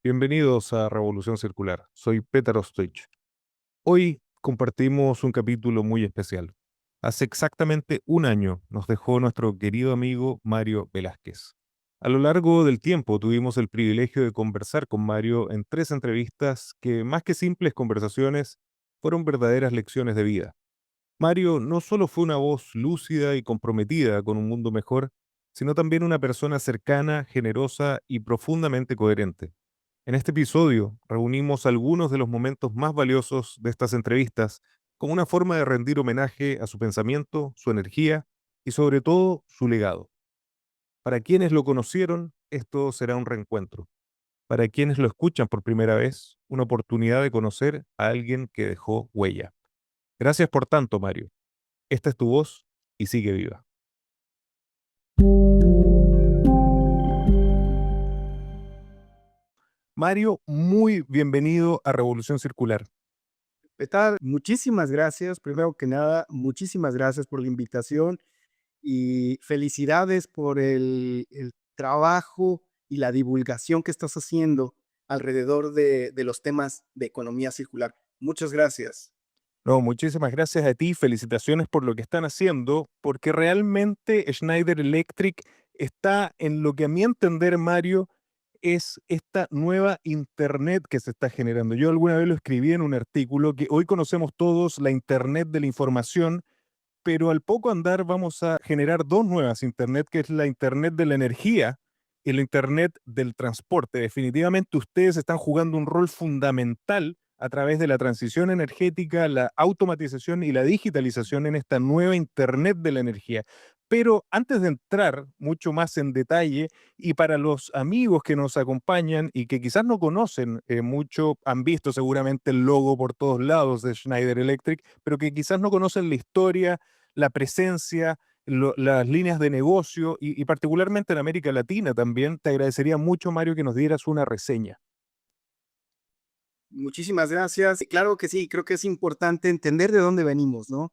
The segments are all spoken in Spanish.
Bienvenidos a Revolución Circular. Soy Petar Ostoich. Hoy compartimos un capítulo muy especial. Hace exactamente un año nos dejó nuestro querido amigo Mario Velázquez. A lo largo del tiempo tuvimos el privilegio de conversar con Mario en 3 entrevistas que, más que simples conversaciones, fueron verdaderas lecciones de vida. Mario no solo fue una voz lúcida y comprometida con un mundo mejor, sino también una persona cercana, generosa y profundamente coherente. En este episodio reunimos algunos de los momentos más valiosos de estas entrevistas como una forma de rendir homenaje a su pensamiento, su energía y sobre todo su legado. Para quienes lo conocieron, esto será un reencuentro. Para quienes lo escuchan por primera vez, una oportunidad de conocer a alguien que dejó huella. Gracias por tanto, Mario. Esta es tu voz y sigue viva. Mario, muy bienvenido a Revolución Circular. ¿Qué tal? Muchísimas gracias. Primero que nada, muchísimas gracias por la invitación y felicidades por el trabajo y la divulgación que estás haciendo alrededor de los temas de economía circular. Muchas gracias. No, muchísimas gracias a ti, felicitaciones por lo que están haciendo, porque realmente Schneider Electric está en lo que a mi entender, Mario, es esta nueva Internet que se está generando. Yo alguna vez lo escribí en un artículo que hoy conocemos todos la Internet de la información, pero al poco andar vamos a generar dos nuevas Internet, que es la Internet de la energía y la Internet del transporte. Definitivamente ustedes están jugando un rol fundamental a través de la transición energética, la automatización y la digitalización en esta nueva Internet de la energía. Pero antes de entrar mucho más en detalle, y para los amigos que nos acompañan y que quizás no conocen mucho, han visto seguramente el logo por todos lados de Schneider Electric, pero que quizás no conocen la historia, la presencia, las líneas de negocio y particularmente en América Latina también, te agradecería mucho, Mario, que nos dieras una reseña. Muchísimas gracias. Claro que sí, creo que es importante entender de dónde venimos, ¿no?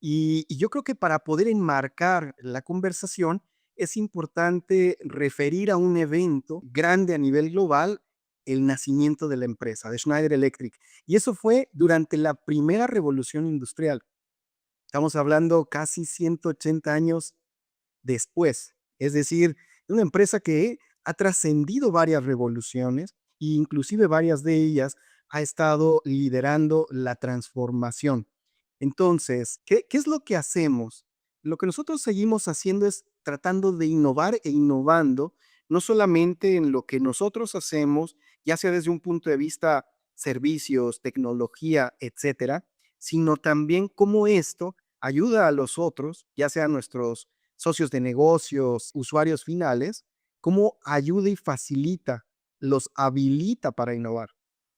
Y yo creo que para poder enmarcar la conversación es importante referir a un evento grande a nivel global, el nacimiento de la empresa, de Schneider Electric. Y eso fue durante la primera revolución industrial. Estamos hablando casi 180 años después. Es decir, una empresa que ha trascendido varias revoluciones e inclusive varias de ellas ha estado liderando la transformación. Entonces, ¿qué es lo que hacemos? Lo que nosotros seguimos haciendo es tratando de innovar e innovando, no solamente en lo que nosotros hacemos, ya sea desde un punto de vista servicios, tecnología, etcétera, sino también cómo esto ayuda a los otros, ya sean nuestros socios de negocios, usuarios finales, cómo ayuda y facilita, los habilita para innovar,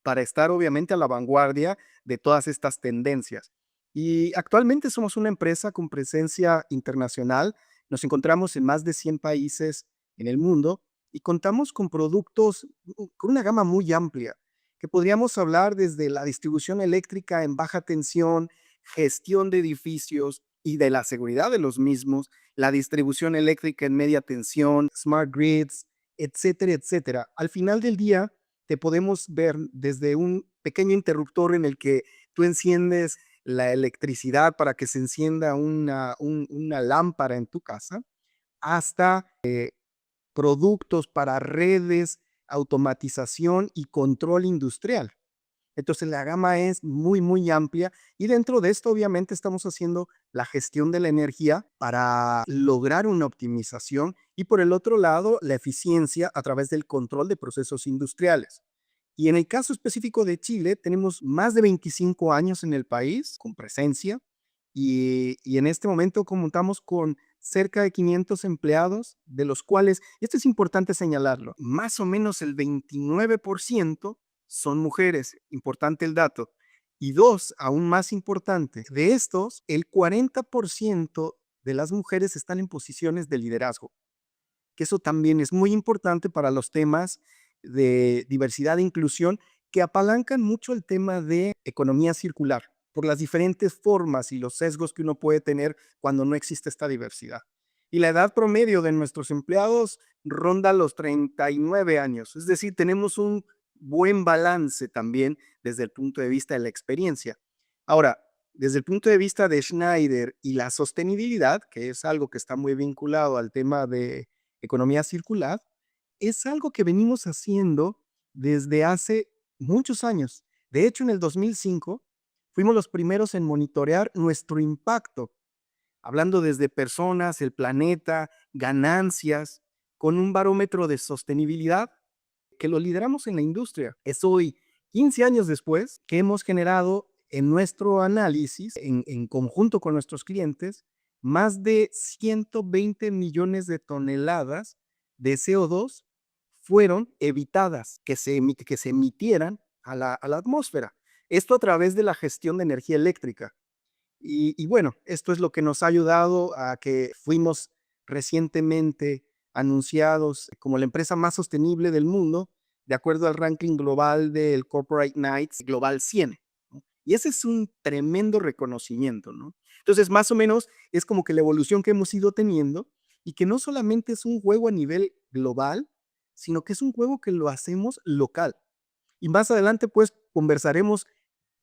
para estar obviamente a la vanguardia de todas estas tendencias. Y actualmente somos una empresa con presencia internacional, nos encontramos en más de 100 países en el mundo y contamos con productos con una gama muy amplia, que podríamos hablar desde la distribución eléctrica en baja tensión, gestión de edificios y de la seguridad de los mismos, la distribución eléctrica en media tensión, smart grids, etcétera, etcétera. Al final del día, te podemos ver desde un pequeño interruptor en el que tú enciendes la electricidad para que se encienda una lámpara en tu casa, hasta productos para redes, automatización y control industrial. Entonces la gama es muy, muy amplia y dentro de esto obviamente estamos haciendo la gestión de la energía para lograr una optimización y por el otro lado la eficiencia a través del control de procesos industriales. Y en el caso específico de Chile, tenemos más de 25 años en el país con presencia y en este momento contamos con cerca de 500 empleados, de los cuales, esto es importante señalarlo, más o menos el 29% son mujeres, importante el dato. Y dos, aún más importante, de estos, el 40% de las mujeres están en posiciones de liderazgo, que eso también es muy importante para los temas de diversidad e inclusión que apalancan mucho el tema de economía circular, por las diferentes formas y los sesgos que uno puede tener cuando no existe esta diversidad. Y la edad promedio de nuestros empleados ronda los 39 años, es decir, tenemos un buen balance también desde el punto de vista de la experiencia. Ahora, desde el punto de vista de Schneider y la sostenibilidad, que es algo que está muy vinculado al tema de economía circular, es algo que venimos haciendo desde hace muchos años. De hecho, en el 2005 fuimos los primeros en monitorear nuestro impacto, hablando desde personas, el planeta, ganancias, con un barómetro de sostenibilidad que lo lideramos en la industria. Es hoy, 15 años después, que hemos generado en nuestro análisis, en conjunto con nuestros clientes, más de 120 millones de toneladas de CO2 fueron evitadas que se emitieran a la atmósfera. Esto a través de la gestión de energía eléctrica. Y bueno, esto es lo que nos ha ayudado a que fuimos recientemente anunciados como la empresa más sostenible del mundo, de acuerdo al ranking global del Corporate Knights Global 100, ¿no? Y ese es un tremendo reconocimiento, ¿no? Entonces, más o menos es como que la evolución que hemos ido teniendo y que no solamente es un juego a nivel global, sino que es un juego que lo hacemos local. Y más adelante, pues, conversaremos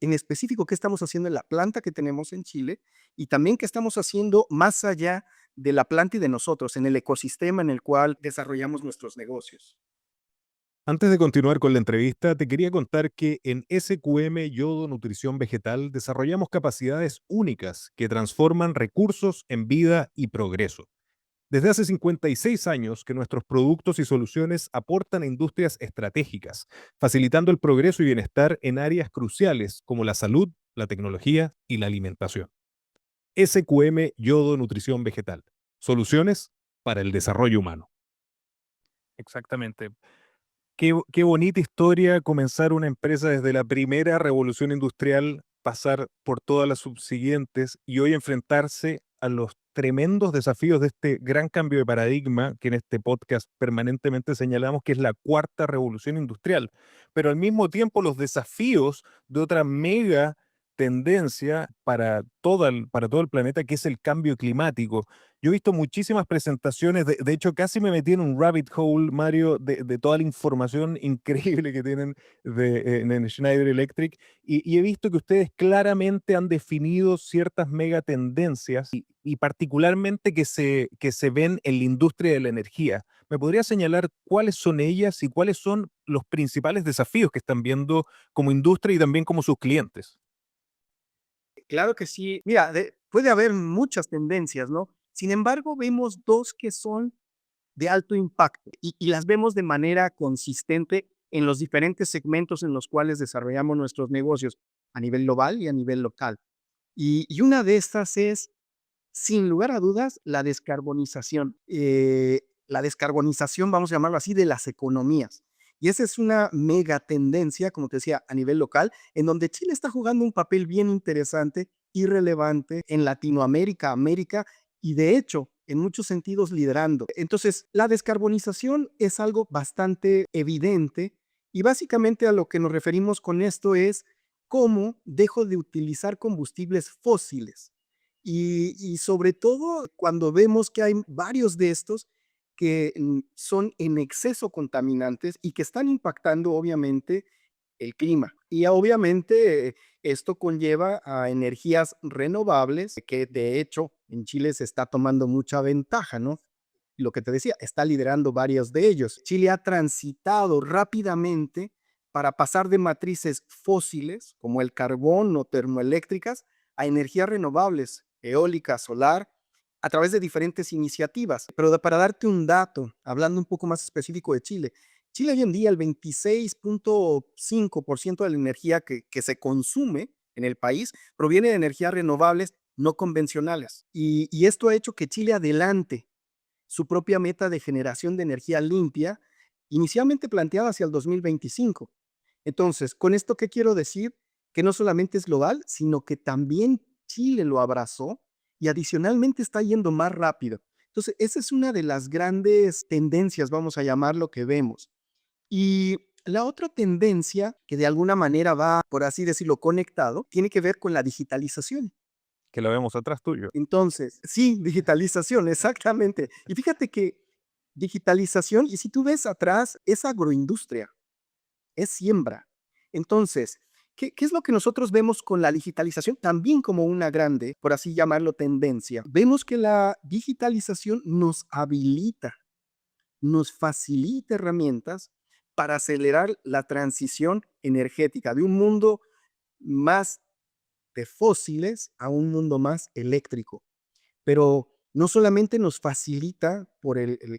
en específico qué estamos haciendo en la planta que tenemos en Chile y también qué estamos haciendo más allá de la planta y de nosotros, en el ecosistema en el cual desarrollamos nuestros negocios. Antes de continuar con la entrevista, te quería contar que en SQM Yodo Nutrición Vegetal desarrollamos capacidades únicas que transforman recursos en vida y progreso. Desde hace 56 años que nuestros productos y soluciones aportan a industrias estratégicas, facilitando el progreso y bienestar en áreas cruciales como la salud, la tecnología y la alimentación. SQM Yodo Nutrición Vegetal. Soluciones para el desarrollo humano. Exactamente. Qué bonita historia comenzar una empresa desde la primera revolución industrial, pasar por todas las subsiguientes y hoy enfrentarse a los tremendos desafíos de este gran cambio de paradigma que en este podcast permanentemente señalamos que es la cuarta revolución industrial, pero al mismo tiempo los desafíos de otra mega tendencia para todo el planeta, que es el cambio climático. Yo he visto muchísimas presentaciones, de hecho casi me metí en un rabbit hole, Mario, de toda la información increíble que tienen en Schneider Electric y he visto que ustedes claramente han definido ciertas megatendencias y particularmente que se ven en la industria de la energía. ¿Me podría señalar cuáles son ellas y cuáles son los principales desafíos que están viendo como industria y también como sus clientes? Claro que sí. Mira, puede haber muchas tendencias, ¿no? Sin embargo, vemos dos que son de alto impacto y las vemos de manera consistente en los diferentes segmentos en los cuales desarrollamos nuestros negocios a nivel global y a nivel local. Y una de estas es, sin lugar a dudas, la descarbonización. La descarbonización, vamos a llamarlo así, de las economías. Y esa es una mega tendencia, como te decía, a nivel local, en donde Chile está jugando un papel bien interesante y relevante en Latinoamérica, América, y de hecho, en muchos sentidos, liderando. Entonces, la descarbonización es algo bastante evidente y básicamente a lo que nos referimos con esto es cómo dejo de utilizar combustibles fósiles y sobre todo cuando vemos que hay varios de estos que son en exceso contaminantes y que están impactando obviamente el clima. Y obviamente esto conlleva a energías renovables que de hecho en Chile se está tomando mucha ventaja, ¿no? Lo que te decía, está liderando varios de ellos. Chile ha transitado rápidamente para pasar de matrices fósiles como el carbón o termoeléctricas a energías renovables, eólica, solar, a través de diferentes iniciativas. Pero para darte un dato, hablando un poco más específico de Chile, Chile hoy en día el 26.5% de la energía que se consume en el país proviene de energías renovables no convencionales. Y esto ha hecho que Chile adelante su propia meta de generación de energía limpia, inicialmente planteada hacia el 2025. Entonces, ¿con esto qué quiero decir? Que no solamente es global, sino que también Chile lo abrazó y adicionalmente está yendo más rápido. Entonces, esa es una de las grandes tendencias, vamos a llamarlo, que vemos. Y la otra tendencia que de alguna manera va, por así decirlo, conectado, tiene que ver con la digitalización. Que lo vemos atrás tuyo. Entonces, sí, digitalización, exactamente. Y fíjate que digitalización, y si tú ves atrás, es agroindustria. es siembra. Entonces, ¿qué es lo que nosotros vemos con la digitalización? También como una grande, por así llamarlo, tendencia. Vemos que la digitalización nos habilita, nos facilita herramientas para acelerar la transición energética de un mundo más de fósiles a un mundo más eléctrico. Pero no solamente nos facilita por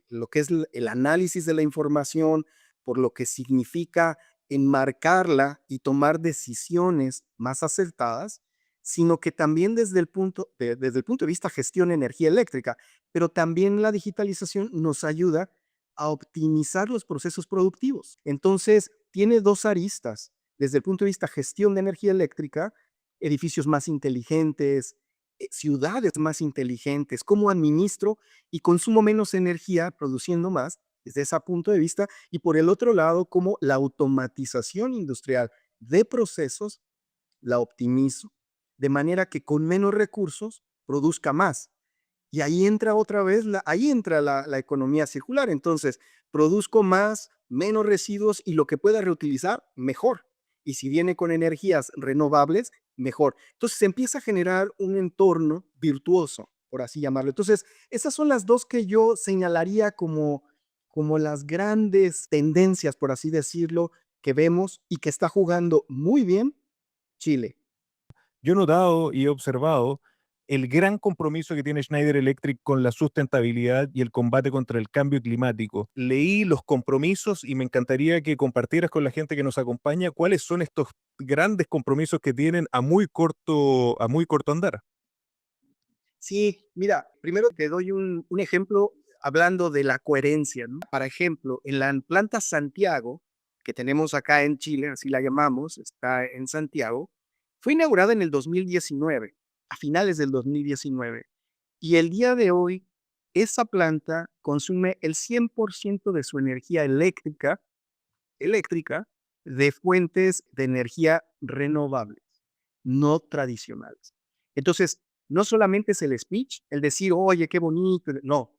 lo que es el análisis de la información, por lo que significa enmarcarla y tomar decisiones más acertadas, sino que también desde el punto de vista gestión de energía eléctrica, pero también la digitalización nos ayuda a optimizar los procesos productivos. Entonces, tiene dos aristas. Desde el punto de vista gestión de energía eléctrica, edificios más inteligentes, ciudades más inteligentes, cómo administro y consumo menos energía produciendo más desde ese punto de vista, y por el otro lado, cómo la automatización industrial de procesos la optimizo, de manera que con menos recursos produzca más. Y ahí entra otra vez, ahí entra la economía circular. Entonces, produzco más, menos residuos y lo que pueda reutilizar, mejor. Y si viene con energías renovables, mejor. Entonces, se empieza a generar un entorno virtuoso, por así llamarlo. Entonces, esas son las dos que yo señalaría como las grandes tendencias, por así decirlo, que vemos y que está jugando muy bien Chile. Yo he notado y he observado el gran compromiso que tiene Schneider Electric con la sustentabilidad y el combate contra el cambio climático. Leí los compromisos y me encantaría que compartieras con la gente que nos acompaña cuáles son estos grandes compromisos que tienen a muy corto andar. Sí, mira, primero te doy un ejemplo hablando de la coherencia, ¿no? Por ejemplo, en la planta Santiago, que tenemos acá en Chile, así la llamamos, está en Santiago, fue inaugurada en el 2019, a finales del 2019. Y el día de hoy, esa planta consume el 100% de su energía eléctrica de fuentes de energía renovables, no tradicionales. Entonces, no solamente es el speech, el decir, oye, qué bonito, no.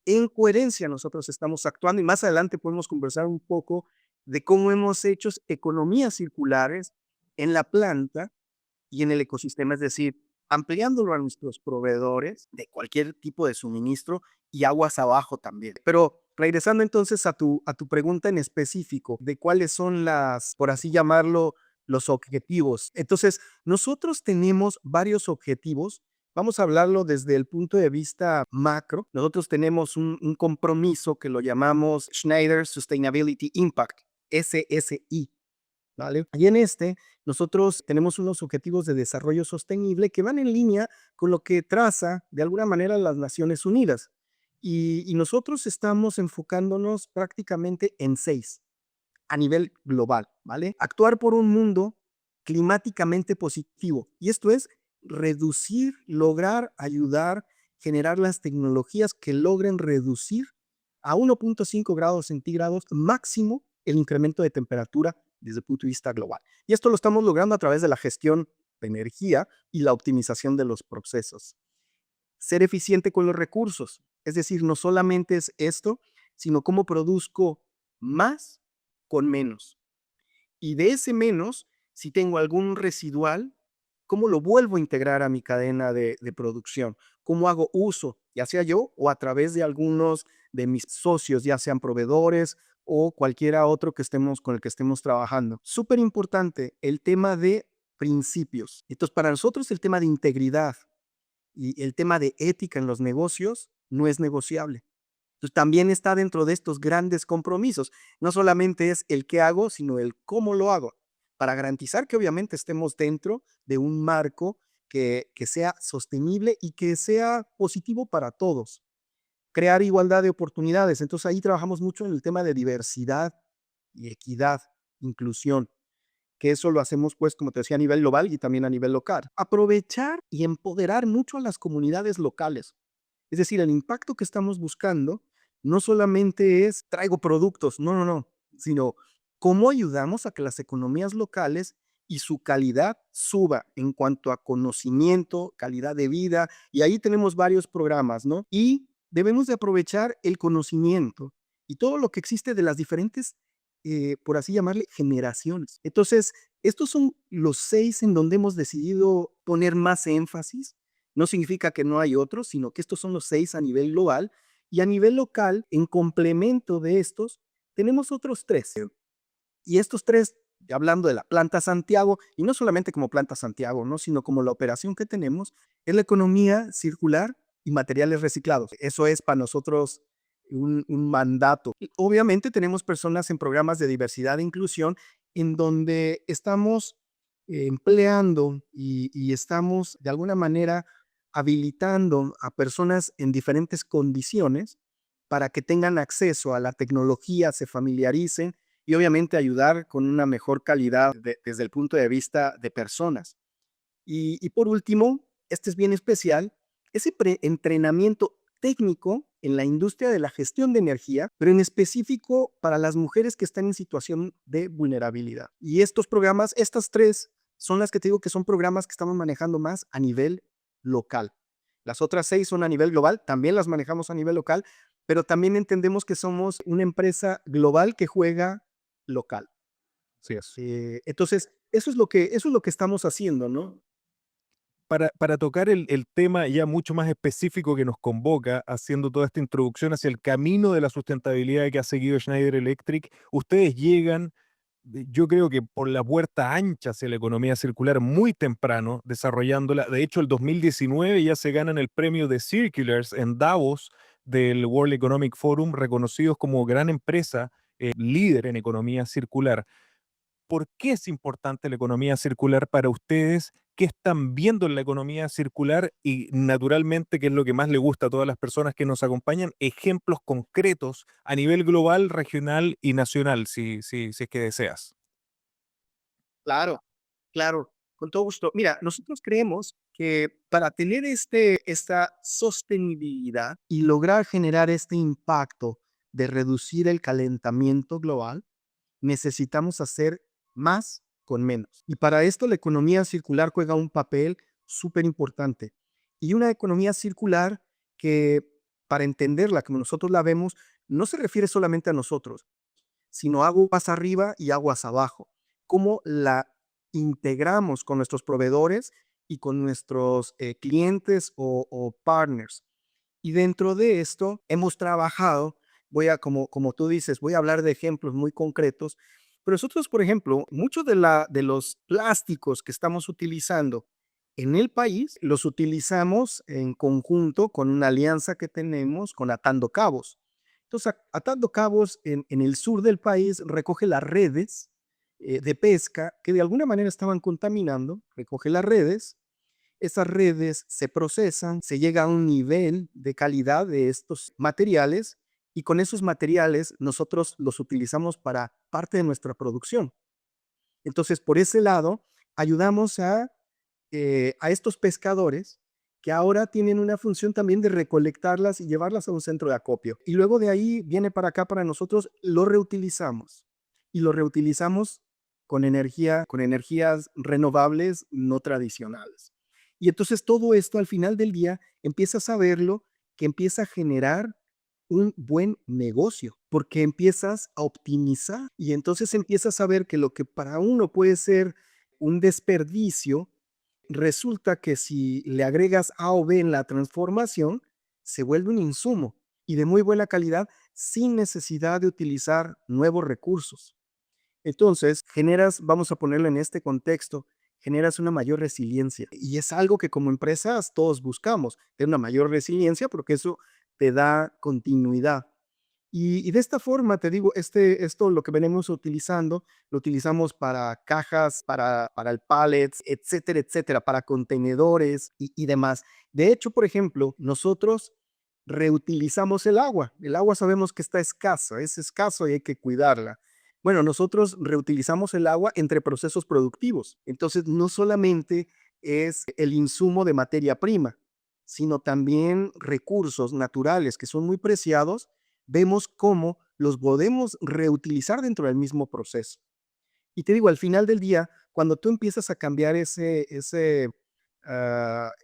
En coherencia nosotros estamos actuando y más adelante podemos conversar un poco de cómo hemos hecho economías circulares en la planta y en el ecosistema, es decir, ampliándolo a nuestros proveedores de cualquier tipo de suministro y aguas abajo también. Pero regresando entonces a tu pregunta en específico de cuáles son las, por así llamarlo, los objetivos. Entonces, nosotros tenemos varios objetivos. Vamos a hablarlo desde el punto de vista macro. Nosotros tenemos un compromiso que lo llamamos Schneider Sustainability Impact, SSI. ¿Vale? Y en nosotros tenemos unos objetivos de desarrollo sostenible que van en línea con lo que traza de alguna manera las Naciones Unidas. Y nosotros estamos enfocándonos prácticamente en 6 a nivel global, ¿vale? Actuar por un mundo climáticamente positivo. Y esto es reducir, lograr, ayudar, generar las tecnologías que logren reducir a 1.5 grados centígrados máximo el incremento de temperatura desde el punto de vista global. Y esto lo estamos logrando a través de la gestión de energía y la optimización de los procesos. Ser eficiente con los recursos, es decir, no solamente es esto, sino cómo produzco más con menos. Y de ese menos, si tengo algún residual, ¿cómo lo vuelvo a integrar a mi cadena de producción? ¿Cómo hago uso, ya sea yo o a través de algunos de mis socios, ya sean proveedores o cualquiera otro con el que estemos trabajando? Súper importante el tema de principios. Entonces, para nosotros el tema de integridad y el tema de ética en los negocios no es negociable. Entonces, también está dentro de estos grandes compromisos. No solamente es el qué hago, sino el cómo lo hago, para garantizar que obviamente estemos dentro de un marco que sea sostenible y que sea positivo para todos. Crear igualdad de oportunidades. Entonces, ahí trabajamos mucho en el tema de diversidad y equidad, inclusión, que eso lo hacemos, pues, como te decía, a nivel global y también a nivel local. Aprovechar y empoderar mucho a las comunidades locales. Es decir, el impacto que estamos buscando no solamente es traigo productos, no, no, no, sino cómo ayudamos a que las economías locales y su calidad suba en cuanto a conocimiento, calidad de vida, y ahí tenemos varios programas, ¿no? Y debemos de aprovechar el conocimiento y todo lo que existe de las diferentes por así llamarle, generaciones. Entonces, estos son los 6 en donde hemos decidido poner más énfasis. No significa que no hay otros, sino que estos son los 6 a nivel global. Y a nivel local, en complemento de estos, tenemos otros 3. Y estos 3, hablando de la planta Santiago, y no solamente como planta Santiago, ¿no? Sino como la operación que tenemos, es la economía circular y materiales reciclados. Eso es para nosotros un mandato. Y obviamente tenemos personas en programas de diversidad e inclusión en donde estamos empleando y estamos de alguna manera habilitando a personas en diferentes condiciones para que tengan acceso a la tecnología, se familiaricen y obviamente ayudar con una mejor calidad desde el punto de vista de personas. Y por último, este es bien especial, ese entrenamiento técnico en la industria de la gestión de energía, pero en específico para las mujeres que están en situación de vulnerabilidad. Y estos programas, estas 3, son las que te digo que son programas que estamos manejando más a nivel local. Las otras 6 son a nivel global, también las manejamos a nivel local, pero también entendemos que somos una empresa global que juega local. Así es. Entonces, eso es lo que estamos haciendo, ¿no? Para tocar el tema ya mucho más específico que nos convoca, haciendo toda esta introducción hacia el camino de la sustentabilidad que ha seguido Schneider Electric, ustedes llegan, yo creo que por la puerta ancha hacia la economía circular muy temprano, desarrollándola. De hecho, el 2019 ya se ganan el premio de Circulars en Davos del World Economic Forum, reconocidos como gran empresa líder en economía circular. ¿Por qué es importante la economía circular para ustedes? ¿Qué están viendo en la economía circular? Y naturalmente, ¿qué es lo que más le gusta a todas las personas que nos acompañan? Ejemplos concretos a nivel global, regional y nacional, si es que deseas. Claro, claro, con todo gusto. Mira, nosotros creemos que para tener esta sostenibilidad y lograr generar este impacto de reducir el calentamiento global, necesitamos hacer más con menos. Y para esto la economía circular juega un papel súper importante. Y una economía circular que, para entenderla como nosotros la vemos, no se refiere solamente a nosotros, sino aguas arriba y aguas abajo. Cómo la integramos con nuestros proveedores y con nuestros clientes o partners. Y dentro de esto hemos trabajado, como tú dices, voy a hablar de ejemplos muy concretos, pero nosotros, por ejemplo, muchos de los plásticos que estamos utilizando en el país, los utilizamos en conjunto con una alianza que tenemos con Atando Cabos. Entonces, Atando Cabos en el sur del país recoge las redes de pesca que de alguna manera estaban contaminando, recoge las redes, esas redes se procesan, se llega a un nivel de calidad de estos materiales y con esos materiales nosotros los utilizamos para parte de nuestra producción. Entonces, por ese lado, ayudamos a estos pescadores que ahora tienen una función también de recolectarlas y llevarlas a un centro de acopio. Y luego de ahí viene para acá para nosotros, lo reutilizamos. Y lo reutilizamos con energías renovables no tradicionales. Y entonces todo esto al final del día empiezas a verlo que empieza a generar un buen negocio, porque empiezas a optimizar y entonces empiezas a ver que lo que para uno puede ser un desperdicio, resulta que si le agregas A o B en la transformación, se vuelve un insumo y de muy buena calidad sin necesidad de utilizar nuevos recursos. Entonces, generas, vamos a ponerlo en este contexto, generas una mayor resiliencia. Y es algo que como empresas todos buscamos, tener una mayor resiliencia porque eso te da continuidad. Y de esta forma, te digo, esto lo que venimos utilizando, lo utilizamos para cajas, para el pallets, etcétera, etcétera, para contenedores y demás. De hecho, por ejemplo, nosotros reutilizamos el agua. El agua sabemos que está escasa, es escaso y hay que cuidarla. Bueno, nosotros reutilizamos el agua entre procesos productivos. Entonces, no solamente es el insumo de materia prima, sino también recursos naturales que son muy preciados, vemos cómo los podemos reutilizar dentro del mismo proceso. Y te digo, al final del día, cuando tú empiezas a cambiar ese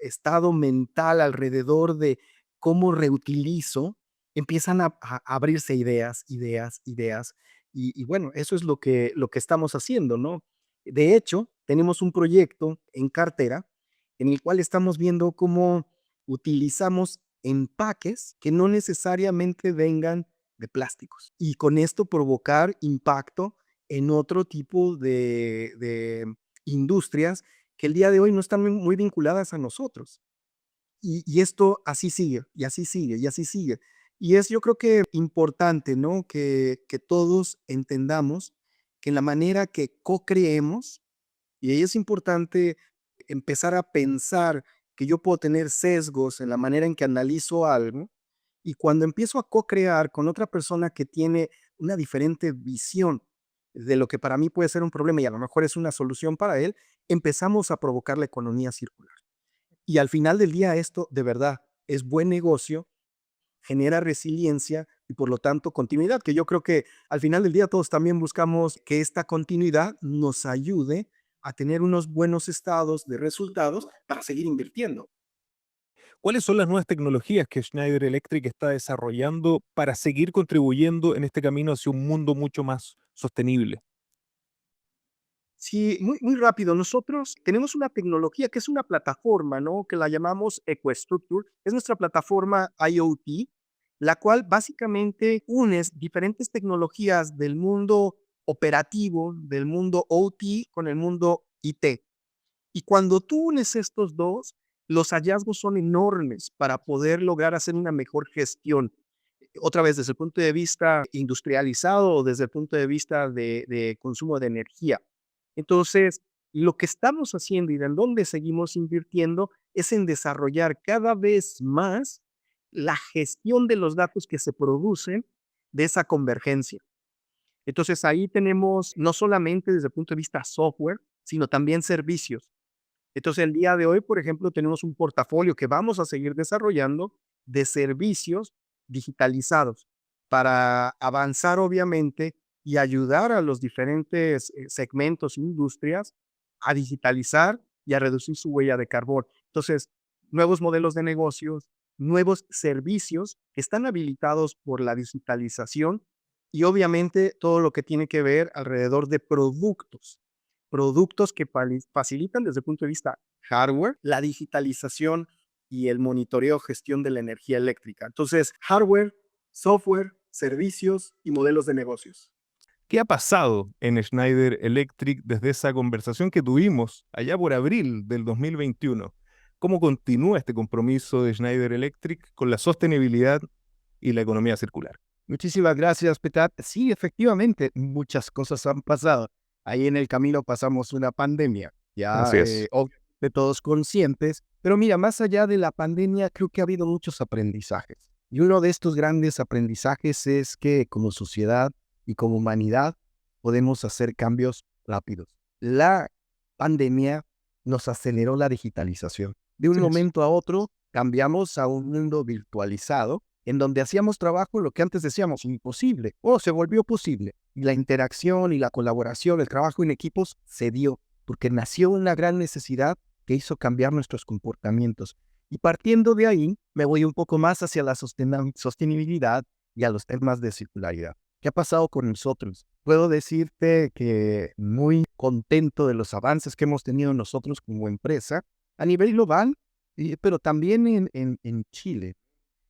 estado mental alrededor de cómo reutilizo, empiezan a abrirse ideas, ideas, ideas, Y bueno, eso es lo que estamos haciendo, ¿no? De hecho, tenemos un proyecto en cartera en el cual estamos viendo cómo utilizamos empaques que no necesariamente vengan de plásticos y con esto provocar impacto en otro tipo de industrias que el día de hoy no están muy vinculadas a nosotros. Y esto así sigue, y así sigue, y así sigue. Y es yo creo que importante, ¿no? Que todos entendamos que en la manera que co-creemos, y ahí es importante empezar a pensar que yo puedo tener sesgos en la manera en que analizo algo, y cuando empiezo a co-crear con otra persona que tiene una diferente visión de lo que para mí puede ser un problema y a lo mejor es una solución para él, empezamos a provocar la economía circular. Y al final del día esto de verdad es buen negocio, genera resiliencia y por lo tanto continuidad, que yo creo que al final del día todos también buscamos que esta continuidad nos ayude a tener unos buenos estados de resultados para seguir invirtiendo. ¿Cuáles son las nuevas tecnologías que Schneider Electric está desarrollando para seguir contribuyendo en este camino hacia un mundo mucho más sostenible? Sí, muy rápido. Nosotros tenemos una tecnología que es una plataforma, ¿no? Que la llamamos EcoStructure. Es nuestra plataforma IoT, la cual básicamente une diferentes tecnologías del mundo operativo, del mundo OT con el mundo IT. Y cuando tú unes estos dos, los hallazgos son enormes para poder lograr hacer una mejor gestión. Otra vez, desde el punto de vista industrializado o desde el punto de vista de consumo de energía. Entonces, lo que estamos haciendo y en dónde seguimos invirtiendo es en desarrollar cada vez más la gestión de los datos que se producen de esa convergencia. Entonces, ahí tenemos no solamente desde el punto de vista software, sino también servicios. Entonces, el día de hoy, por ejemplo, tenemos un portafolio que vamos a seguir desarrollando de servicios digitalizados para avanzar, obviamente, y ayudar a los diferentes segmentos e industrias a digitalizar y a reducir su huella de carbón. Entonces, nuevos modelos de negocios, nuevos servicios que están habilitados por la digitalización y obviamente todo lo que tiene que ver alrededor de productos que facilitan desde el punto de vista hardware, la digitalización y el monitoreo, gestión de la energía eléctrica. Entonces, hardware, software, servicios y modelos de negocios. ¿Qué ha pasado en Schneider Electric desde esa conversación que tuvimos allá por abril del 2021? ¿Cómo continúa este compromiso de Schneider Electric con la sostenibilidad y la economía circular? Muchísimas gracias, Petat. Sí, efectivamente, muchas cosas han pasado. Ahí en el camino pasamos una pandemia, ya Así es. obviamente todos conscientes, pero mira, más allá de la pandemia, creo que ha habido muchos aprendizajes. Y uno de estos grandes aprendizajes es que como sociedad y como humanidad podemos hacer cambios rápidos. La pandemia nos aceleró la digitalización. De un Así es. momento a otro, cambiamos a un mundo virtualizado en donde hacíamos trabajo lo que antes decíamos imposible, o se volvió posible. Y la interacción y la colaboración, el trabajo en equipos se dio, porque nació una gran necesidad que hizo cambiar nuestros comportamientos. Y partiendo de ahí, me voy un poco más hacia la sostenibilidad y a los temas de circularidad. ¿Qué ha pasado con nosotros? Puedo decirte que muy contento de los avances que hemos tenido nosotros como empresa a nivel global, pero también en Chile.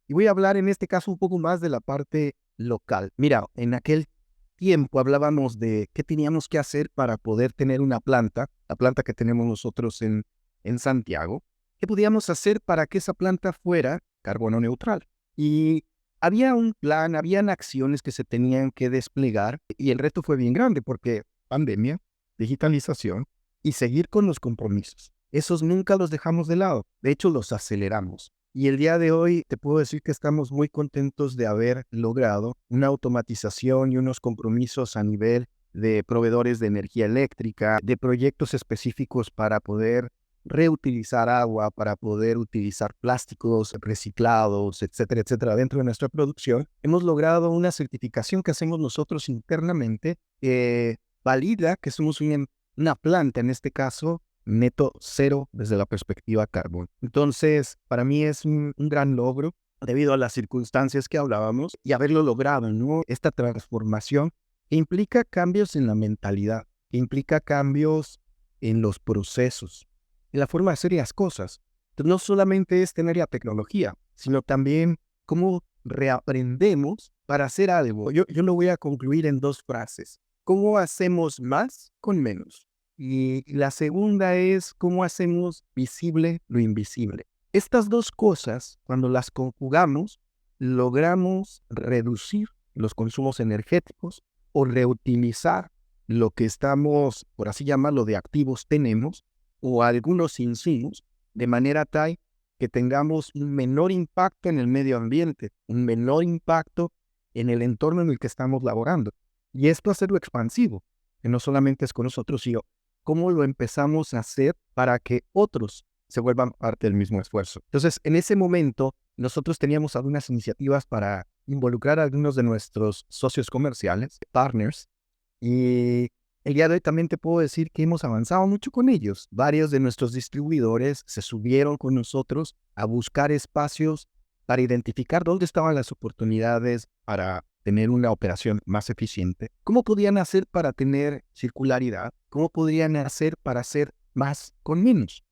Y voy a hablar en este caso un poco más de la parte local. Mira, en aquel tiempo hablábamos de qué teníamos que hacer para poder tener una planta, la planta que tenemos nosotros en Santiago, qué podíamos hacer para que esa planta fuera carbono neutral. Y había un plan, habían acciones que se tenían que desplegar y el reto fue bien grande porque pandemia, digitalización y seguir con los compromisos. Esos nunca los dejamos de lado, de hecho los aceleramos. Y el día de hoy te puedo decir que estamos muy contentos de haber logrado una automatización y unos compromisos a nivel de proveedores de energía eléctrica, de proyectos específicos para poder reutilizar agua, para poder utilizar plásticos reciclados, etcétera, etcétera, dentro de nuestra producción. Hemos logrado una certificación que hacemos nosotros internamente que valida que somos una planta, en este caso, neto cero desde la perspectiva carbón. Entonces, para mí es un gran logro debido a las circunstancias que hablábamos y haberlo logrado, ¿no? Esta transformación que implica cambios en la mentalidad, que implica cambios en los procesos, en la forma de hacer las cosas. Entonces, no solamente es tener la tecnología, sino también cómo reaprendemos para hacer algo. Yo lo voy a concluir en 2 frases. ¿Cómo hacemos más con menos? Y la segunda es cómo hacemos visible lo invisible. Estas 2 cosas, cuando las conjugamos, logramos reducir los consumos energéticos o reutilizar lo que estamos, por así llamarlo, de activos tenemos o algunos insumos, de manera tal que tengamos un menor impacto en el medio ambiente, un menor impacto en el entorno en el que estamos laborando. Y esto hacerlo expansivo, que no solamente es con nosotros, sino cómo lo empezamos a hacer para que otros se vuelvan parte del mismo esfuerzo. Entonces, en ese momento, nosotros teníamos algunas iniciativas para involucrar a algunos de nuestros socios comerciales, partners, y el día de hoy también te puedo decir que hemos avanzado mucho con ellos. Varios de nuestros distribuidores se subieron con nosotros a buscar espacios para identificar dónde estaban las oportunidades para tener una operación más eficiente, cómo podían hacer para tener circularidad, cómo podrían hacer para hacer más con menos.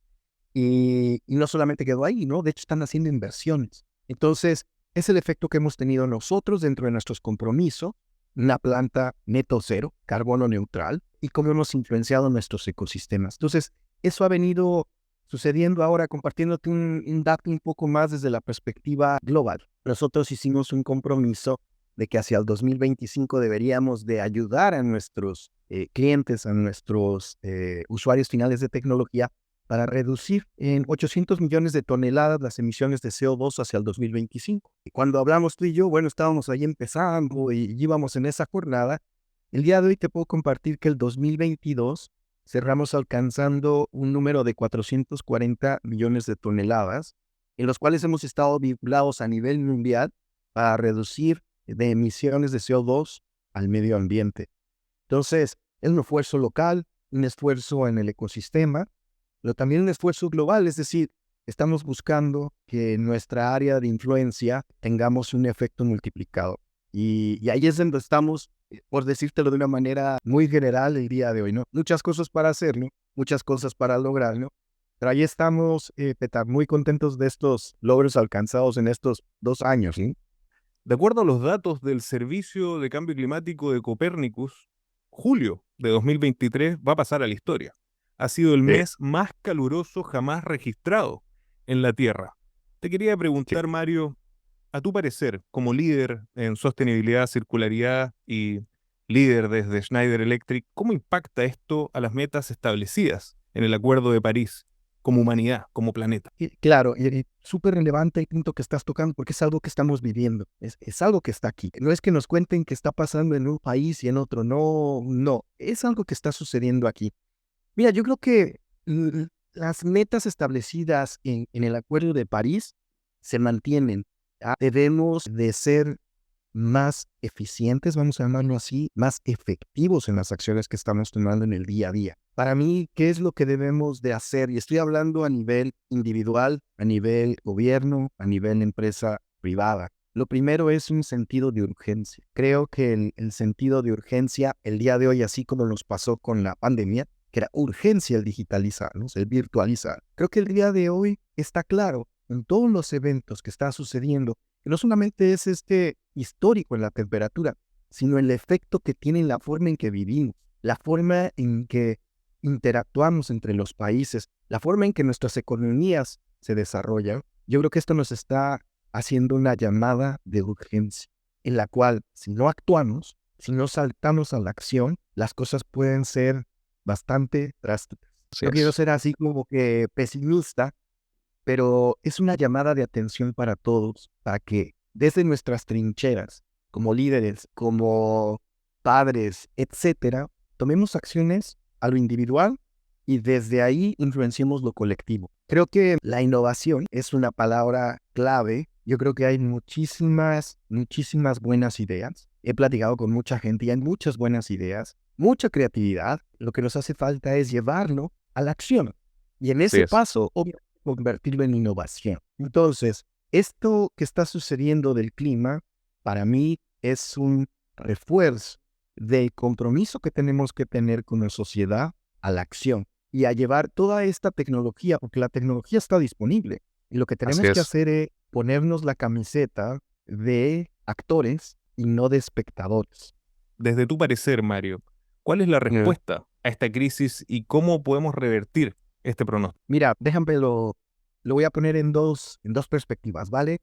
Y no solamente quedó ahí, ¿no? De hecho, están haciendo inversiones. Entonces, es el efecto que hemos tenido nosotros dentro de nuestros compromisos, una planta neto cero, carbono neutral, y cómo hemos influenciado nuestros ecosistemas. Entonces, eso ha venido sucediendo ahora, compartiéndote un dato un poco más desde la perspectiva global. Nosotros hicimos un compromiso de que hacia el 2025 deberíamos de ayudar a nuestros clientes, a nuestros usuarios finales de tecnología, para reducir en 800 millones de toneladas las emisiones de CO2 hacia el 2025. Y cuando hablamos tú y yo, bueno, estábamos ahí empezando y íbamos en esa jornada. El día de hoy te puedo compartir que el 2022 cerramos alcanzando un número de 440 millones de toneladas, en los cuales hemos estado vinculados a nivel mundial para reducir de emisiones de CO2 al medio ambiente. Entonces, es un esfuerzo local, un esfuerzo en el ecosistema, pero también un esfuerzo global, es decir, estamos buscando que en nuestra área de influencia tengamos un efecto multiplicado. Y ahí es donde estamos, por decírtelo de una manera muy general el día de hoy, ¿no? Muchas cosas para hacerlo, muchas cosas para lograrlo, pero ahí estamos, Petar, muy contentos de estos logros alcanzados en estos 2 años, ¿sí? De acuerdo a los datos del Servicio de Cambio Climático de Copérnicus, julio de 2023 va a pasar a la historia. Ha sido el mes más caluroso jamás registrado en la Tierra. Te quería preguntar, Mario, a tu parecer, como líder en sostenibilidad, circularidad y líder desde Schneider Electric, ¿cómo impacta esto a las metas establecidas en el Acuerdo de París como humanidad, como planeta? Claro, súper relevante el punto que estás tocando porque es algo que estamos viviendo, es algo que está aquí. No es que nos cuenten que está pasando en un país y en otro, no, es algo que está sucediendo aquí. Mira, yo creo que las metas establecidas en el Acuerdo de París se mantienen. Debemos de ser más eficientes, vamos a llamarlo así, más efectivos en las acciones que estamos tomando en el día a día. Para mí, ¿qué es lo que debemos de hacer? Y estoy hablando a nivel individual, a nivel gobierno, a nivel empresa privada. Lo primero es un sentido de urgencia. Creo que el sentido de urgencia el día de hoy, así como nos pasó con la pandemia, que era urgencia el digitalizarnos, el virtualizar. Creo que el día de hoy está claro en todos los eventos que está sucediendo, que no solamente es histórico en la temperatura, sino el efecto que tiene en la forma en que vivimos, la forma en que interactuamos entre los países, la forma en que nuestras economías se desarrollan. Yo creo que esto nos está haciendo una llamada de urgencia, en la cual si no actuamos, si no saltamos a la acción, las cosas pueden ser bastante drásticas. No quiero ser así como que pesimista, pero es una llamada de atención para todos, para que desde nuestras trincheras, como líderes, como padres, etcétera, tomemos acciones a lo individual y desde ahí influenciemos lo colectivo. Creo que la innovación es una palabra clave. Yo creo que hay muchísimas buenas ideas. He platicado con mucha gente y hay muchas buenas ideas, mucha creatividad. Lo que nos hace falta es llevarlo a la acción. Y en ese paso, obviamente, convertirlo en innovación. Entonces, esto que está sucediendo del clima, para mí es un refuerzo del compromiso que tenemos que tener con la sociedad a la acción y a llevar toda esta tecnología, porque la tecnología está disponible. Y lo que Así tenemos que es. hacer es ponernos la camiseta de actores y no de espectadores. Desde tu parecer, Mario, ¿cuál es la respuesta a esta crisis y cómo podemos revertir este pronóstico? Mira, déjame lo voy a poner en dos perspectivas, ¿vale?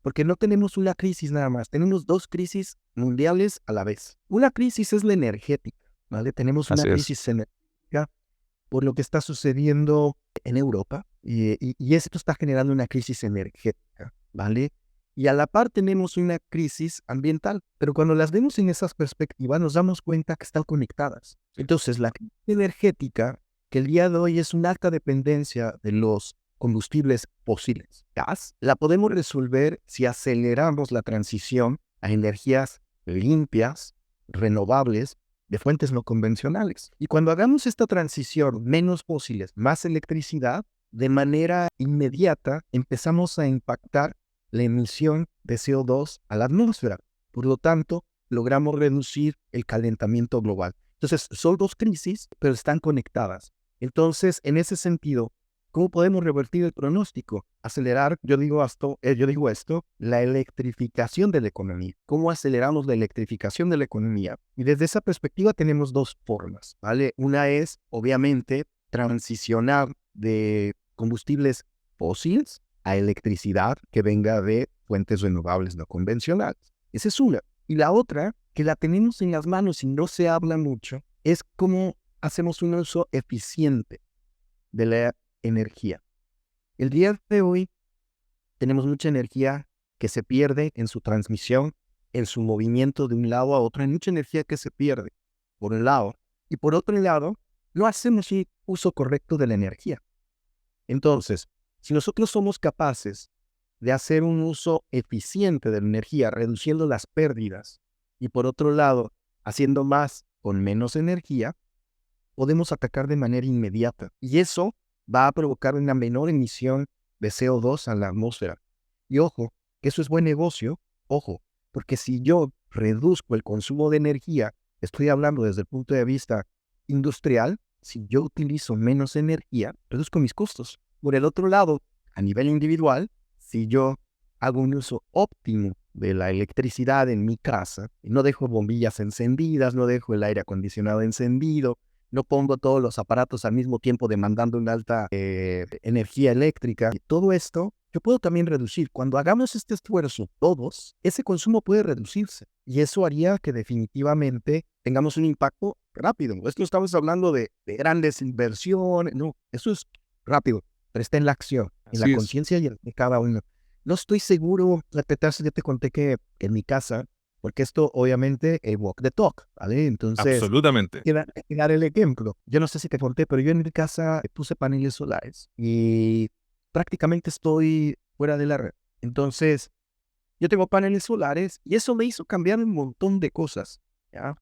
Porque no tenemos una crisis nada más, tenemos dos crisis mundiales a la vez. Una crisis es la energética, ¿vale? Tenemos una Así es. crisis energética por lo que está sucediendo en Europa y esto está generando una crisis energética, ¿vale? Y a la par tenemos una crisis ambiental, pero cuando las vemos en esas perspectivas nos damos cuenta que están conectadas. Entonces, la crisis energética, que el día de hoy es una alta dependencia de los combustibles fósiles, gas, la podemos resolver si aceleramos la transición a energías limpias, renovables, de fuentes no convencionales. Y cuando hagamos esta transición, menos fósiles, más electricidad, de manera inmediata empezamos a impactar la emisión de CO2 a la atmósfera. Por lo tanto, logramos reducir el calentamiento global. Entonces, son dos crisis, pero están conectadas. Entonces, en ese sentido, ¿cómo podemos revertir el pronóstico? Acelerar, yo digo esto, la electrificación de la economía. ¿Cómo aceleramos la electrificación de la economía? Y desde esa perspectiva tenemos dos formas, ¿vale? Una es, obviamente, transicionar de combustibles fósiles a electricidad que venga de fuentes renovables no convencionales. Esa es una. Y la otra, que la tenemos en las manos y no se habla mucho, es cómo hacemos un uso eficiente de la energía. El día de hoy tenemos mucha energía que se pierde en su transmisión, en su movimiento de un lado a otro. Hay mucha energía que se pierde, por un lado. Y por otro lado, no hacemos un uso correcto de la energía. Entonces, si nosotros somos capaces de hacer un uso eficiente de la energía, reduciendo las pérdidas, y por otro lado, haciendo más con menos energía, podemos atacar de manera inmediata. Y eso va a provocar una menor emisión de CO2 a la atmósfera. Y ojo, que eso es buen negocio, ojo, porque si yo reduzco el consumo de energía, estoy hablando desde el punto de vista industrial, si yo utilizo menos energía, reduzco mis costos. Por el otro lado, a nivel individual, si yo hago un uso óptimo de la electricidad en mi casa, y no dejo bombillas encendidas, no dejo el aire acondicionado encendido, no pongo todos los aparatos al mismo tiempo demandando una alta energía eléctrica. Y todo esto, yo puedo también reducir. Cuando hagamos este esfuerzo todos, ese consumo puede reducirse. Y eso haría que definitivamente tengamos un impacto rápido. Esto estamos hablando de grandes inversiones. No, eso es rápido, pero está en la acción, en la Así es. conciencia y en cada uno. No estoy seguro, ya te conté que en mi casa, porque esto obviamente es walk the talk, ¿vale? Entonces, Absolutamente. que dar el ejemplo. Yo no sé si te conté, pero yo en mi casa puse paneles solares y prácticamente estoy fuera de la red. Entonces, yo tengo paneles solares y eso me hizo cambiar un montón de cosas, ¿ya?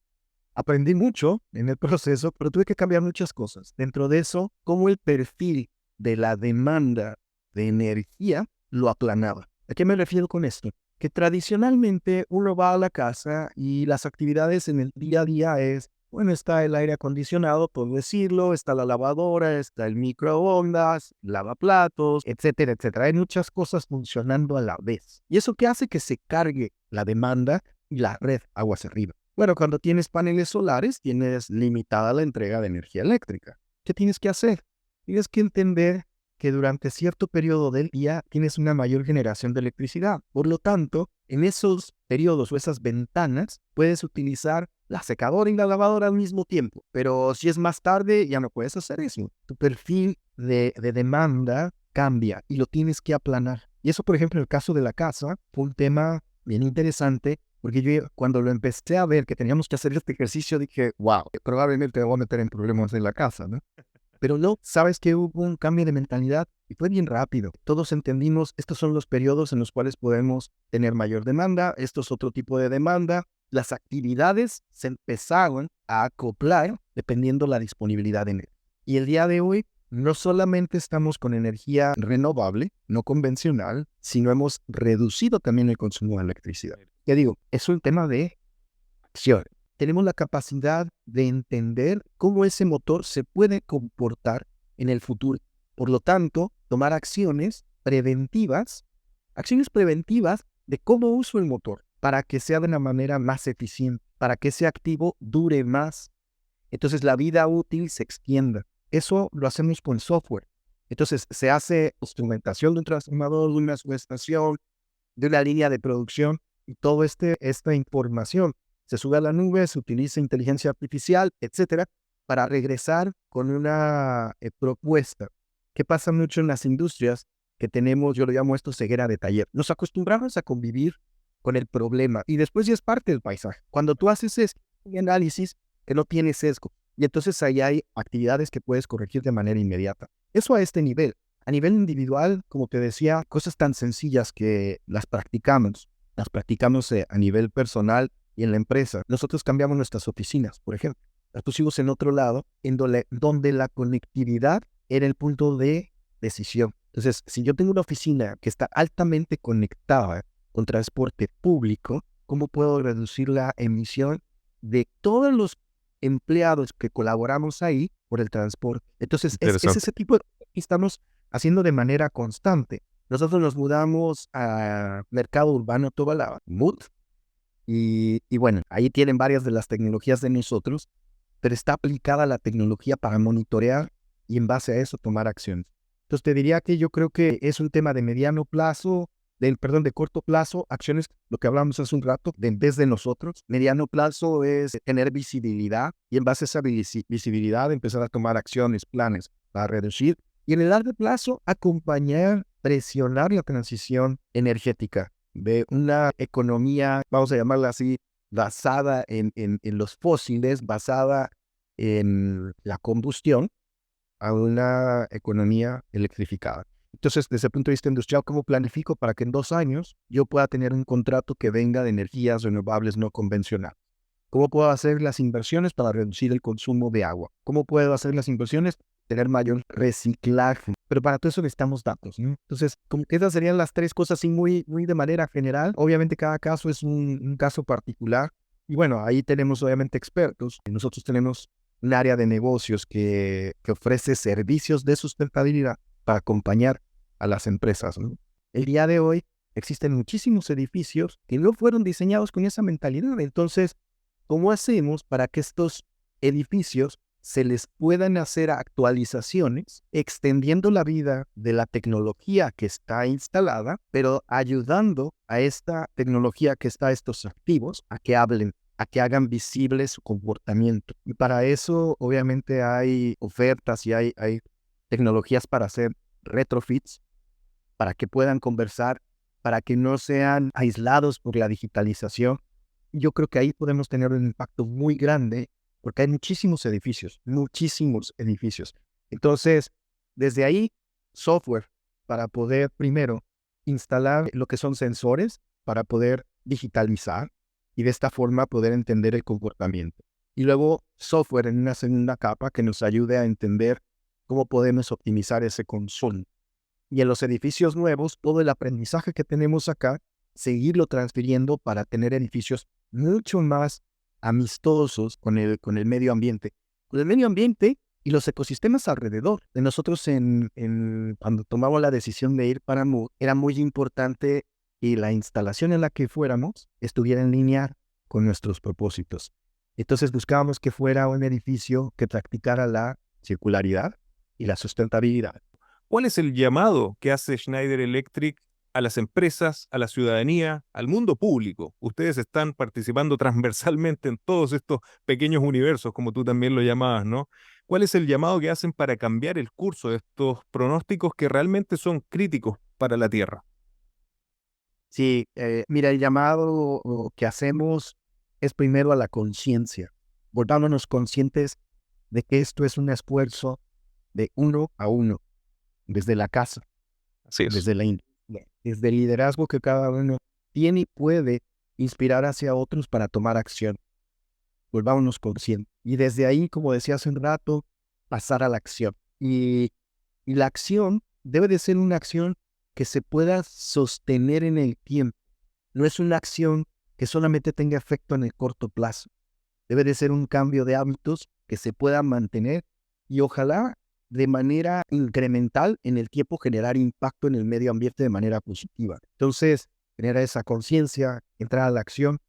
Aprendí mucho en el proceso, pero tuve que cambiar muchas cosas. Dentro de eso, cómo el perfil de la demanda de energía lo aplanaba. ¿A qué me refiero con esto? Que tradicionalmente uno va a la casa y las actividades en el día a día es, bueno, está el aire acondicionado, por decirlo, está la lavadora, está el microondas, lavaplatos, etcétera, etcétera. Hay muchas cosas funcionando a la vez. ¿Y eso qué hace? Que se cargue la demanda y la red aguas arriba. Bueno, cuando tienes paneles solares, tienes limitada la entrega de energía eléctrica. ¿Qué tienes que hacer? Tienes que entender que durante cierto periodo del día tienes una mayor generación de electricidad. Por lo tanto, en esos periodos o esas ventanas puedes utilizar la secadora y la lavadora al mismo tiempo. Pero si es más tarde, ya no puedes hacer eso. Tu perfil de demanda cambia y lo tienes que aplanar. Y eso, por ejemplo, en el caso de la casa, fue un tema bien interesante, porque yo cuando lo empecé a ver que teníamos que hacer este ejercicio, dije, wow, probablemente me voy a meter en problemas en la casa, ¿no? Pero no, sabes que hubo un cambio de mentalidad y fue bien rápido. Todos entendimos, estos son los periodos en los cuales podemos tener mayor demanda, esto es otro tipo de demanda. Las actividades se empezaron a acoplar dependiendo la disponibilidad de energía. Y el día de hoy no solamente estamos con energía renovable, no convencional, sino hemos reducido también el consumo de electricidad. Ya digo, es un tema de acción. tenemos la capacidad de entender cómo ese motor se puede comportar en el futuro. Por lo tanto, tomar acciones preventivas de cómo uso el motor para que sea de una manera más eficiente, para que ese activo dure más. Entonces la vida útil se extienda. Eso lo hacemos con software. Entonces se hace instrumentación de un transformador, de una subestación, de una línea de producción, y toda esta información se sube a la nube, se utiliza inteligencia artificial, etcétera, para regresar con una propuesta. ¿Qué pasa mucho en las industrias que tenemos? Yo lo llamo esto ceguera de taller. Nos acostumbramos a convivir con el problema y después ya es parte del paisaje. Cuando tú haces ese análisis que no tiene sesgo, y entonces ahí hay actividades que puedes corregir de manera inmediata. Eso a este nivel. A nivel individual, como te decía, cosas tan sencillas que las practicamos a nivel personal y en la empresa. Nosotros cambiamos nuestras oficinas, por ejemplo. Las pusimos en otro lado, en donde la conectividad era el punto de decisión. Entonces, si yo tengo una oficina que está altamente conectada con transporte público, ¿cómo puedo reducir la emisión de todos los empleados que colaboramos ahí por el transporte? Entonces, es Interesante. ese tipo de cosas que estamos haciendo de manera constante. Nosotros nos mudamos a Mercado Urbano Tobalaba, MUT, y bueno, ahí tienen varias de las tecnologías de nosotros, pero está aplicada la tecnología para monitorear y en base a eso tomar acciones. Entonces te diría que yo creo que es un tema de mediano plazo, de corto plazo, acciones, lo que hablamos hace un rato, desde nosotros. Mediano plazo es tener visibilidad y en base a esa visibilidad empezar a tomar acciones, planes para reducir. Y en el largo plazo, acompañar, presionar la transición energética de una economía, vamos a llamarla así, basada en los fósiles, basada en la combustión, a una economía electrificada. Entonces, desde el punto de vista industrial, ¿cómo planifico para que en 2 años yo pueda tener un contrato que venga de energías renovables no convencionales? ¿Cómo puedo hacer las inversiones para reducir el consumo de agua? ¿Cómo puedo hacer las inversiones? Tener mayor reciclaje. Pero para todo eso necesitamos datos, ¿no? Entonces, como que esas serían las 3 cosas así muy de manera general. Obviamente cada caso es un caso particular. Y bueno, ahí tenemos obviamente expertos. Nosotros tenemos un área de negocios que ofrece servicios de sustentabilidad para acompañar a las empresas, ¿no? El día de hoy existen muchísimos edificios que no fueron diseñados con esa mentalidad. Entonces, ¿cómo hacemos para que estos edificios se les puedan hacer actualizaciones, extendiendo la vida de la tecnología que está instalada, pero ayudando a esta tecnología que está, a estos activos, a que hablen, a que hagan visible su comportamiento? Y para eso, obviamente, hay ofertas y hay tecnologías para hacer retrofits, para que puedan conversar, para que no sean aislados por la digitalización. Yo creo que ahí podemos tener un impacto muy grande, porque hay muchísimos edificios. Entonces, desde ahí, software para poder primero instalar lo que son sensores, para poder digitalizar y de esta forma poder entender el comportamiento. Y luego software en una segunda capa que nos ayude a entender cómo podemos optimizar ese consumo. Y en los edificios nuevos, todo el aprendizaje que tenemos acá, seguirlo transfiriendo para tener edificios mucho más amistosos con el medio ambiente. Con el medio ambiente y los ecosistemas alrededor. De nosotros, cuando tomamos la decisión de ir para MUD, era muy importante que la instalación en la que fuéramos estuviera en línea con nuestros propósitos. Entonces buscábamos que fuera un edificio que practicara la circularidad y la sustentabilidad. ¿Cuál es el llamado que hace Schneider Electric a las empresas, a la ciudadanía, al mundo público? Ustedes están participando transversalmente en todos estos pequeños universos, como tú también lo llamabas, ¿no? ¿Cuál es el llamado que hacen para cambiar el curso de estos pronósticos que realmente son críticos para la Tierra? Sí, mira, el llamado que hacemos es primero a la conciencia. Volvámonos conscientes de que esto es un esfuerzo de uno a uno, desde la casa, Así es. desde la industria, desde el liderazgo que cada uno tiene y puede inspirar hacia otros para tomar acción. Volvámonos conscientes. Y desde ahí, como decía hace un rato, pasar a la acción. Y la acción debe de ser una acción que se pueda sostener en el tiempo. No es una acción que solamente tenga efecto en el corto plazo. Debe de ser un cambio de hábitos que se pueda mantener y ojalá de manera incremental en el tiempo generar impacto en el medio ambiente de manera positiva. Entonces, generar esa conciencia, entrar a la acción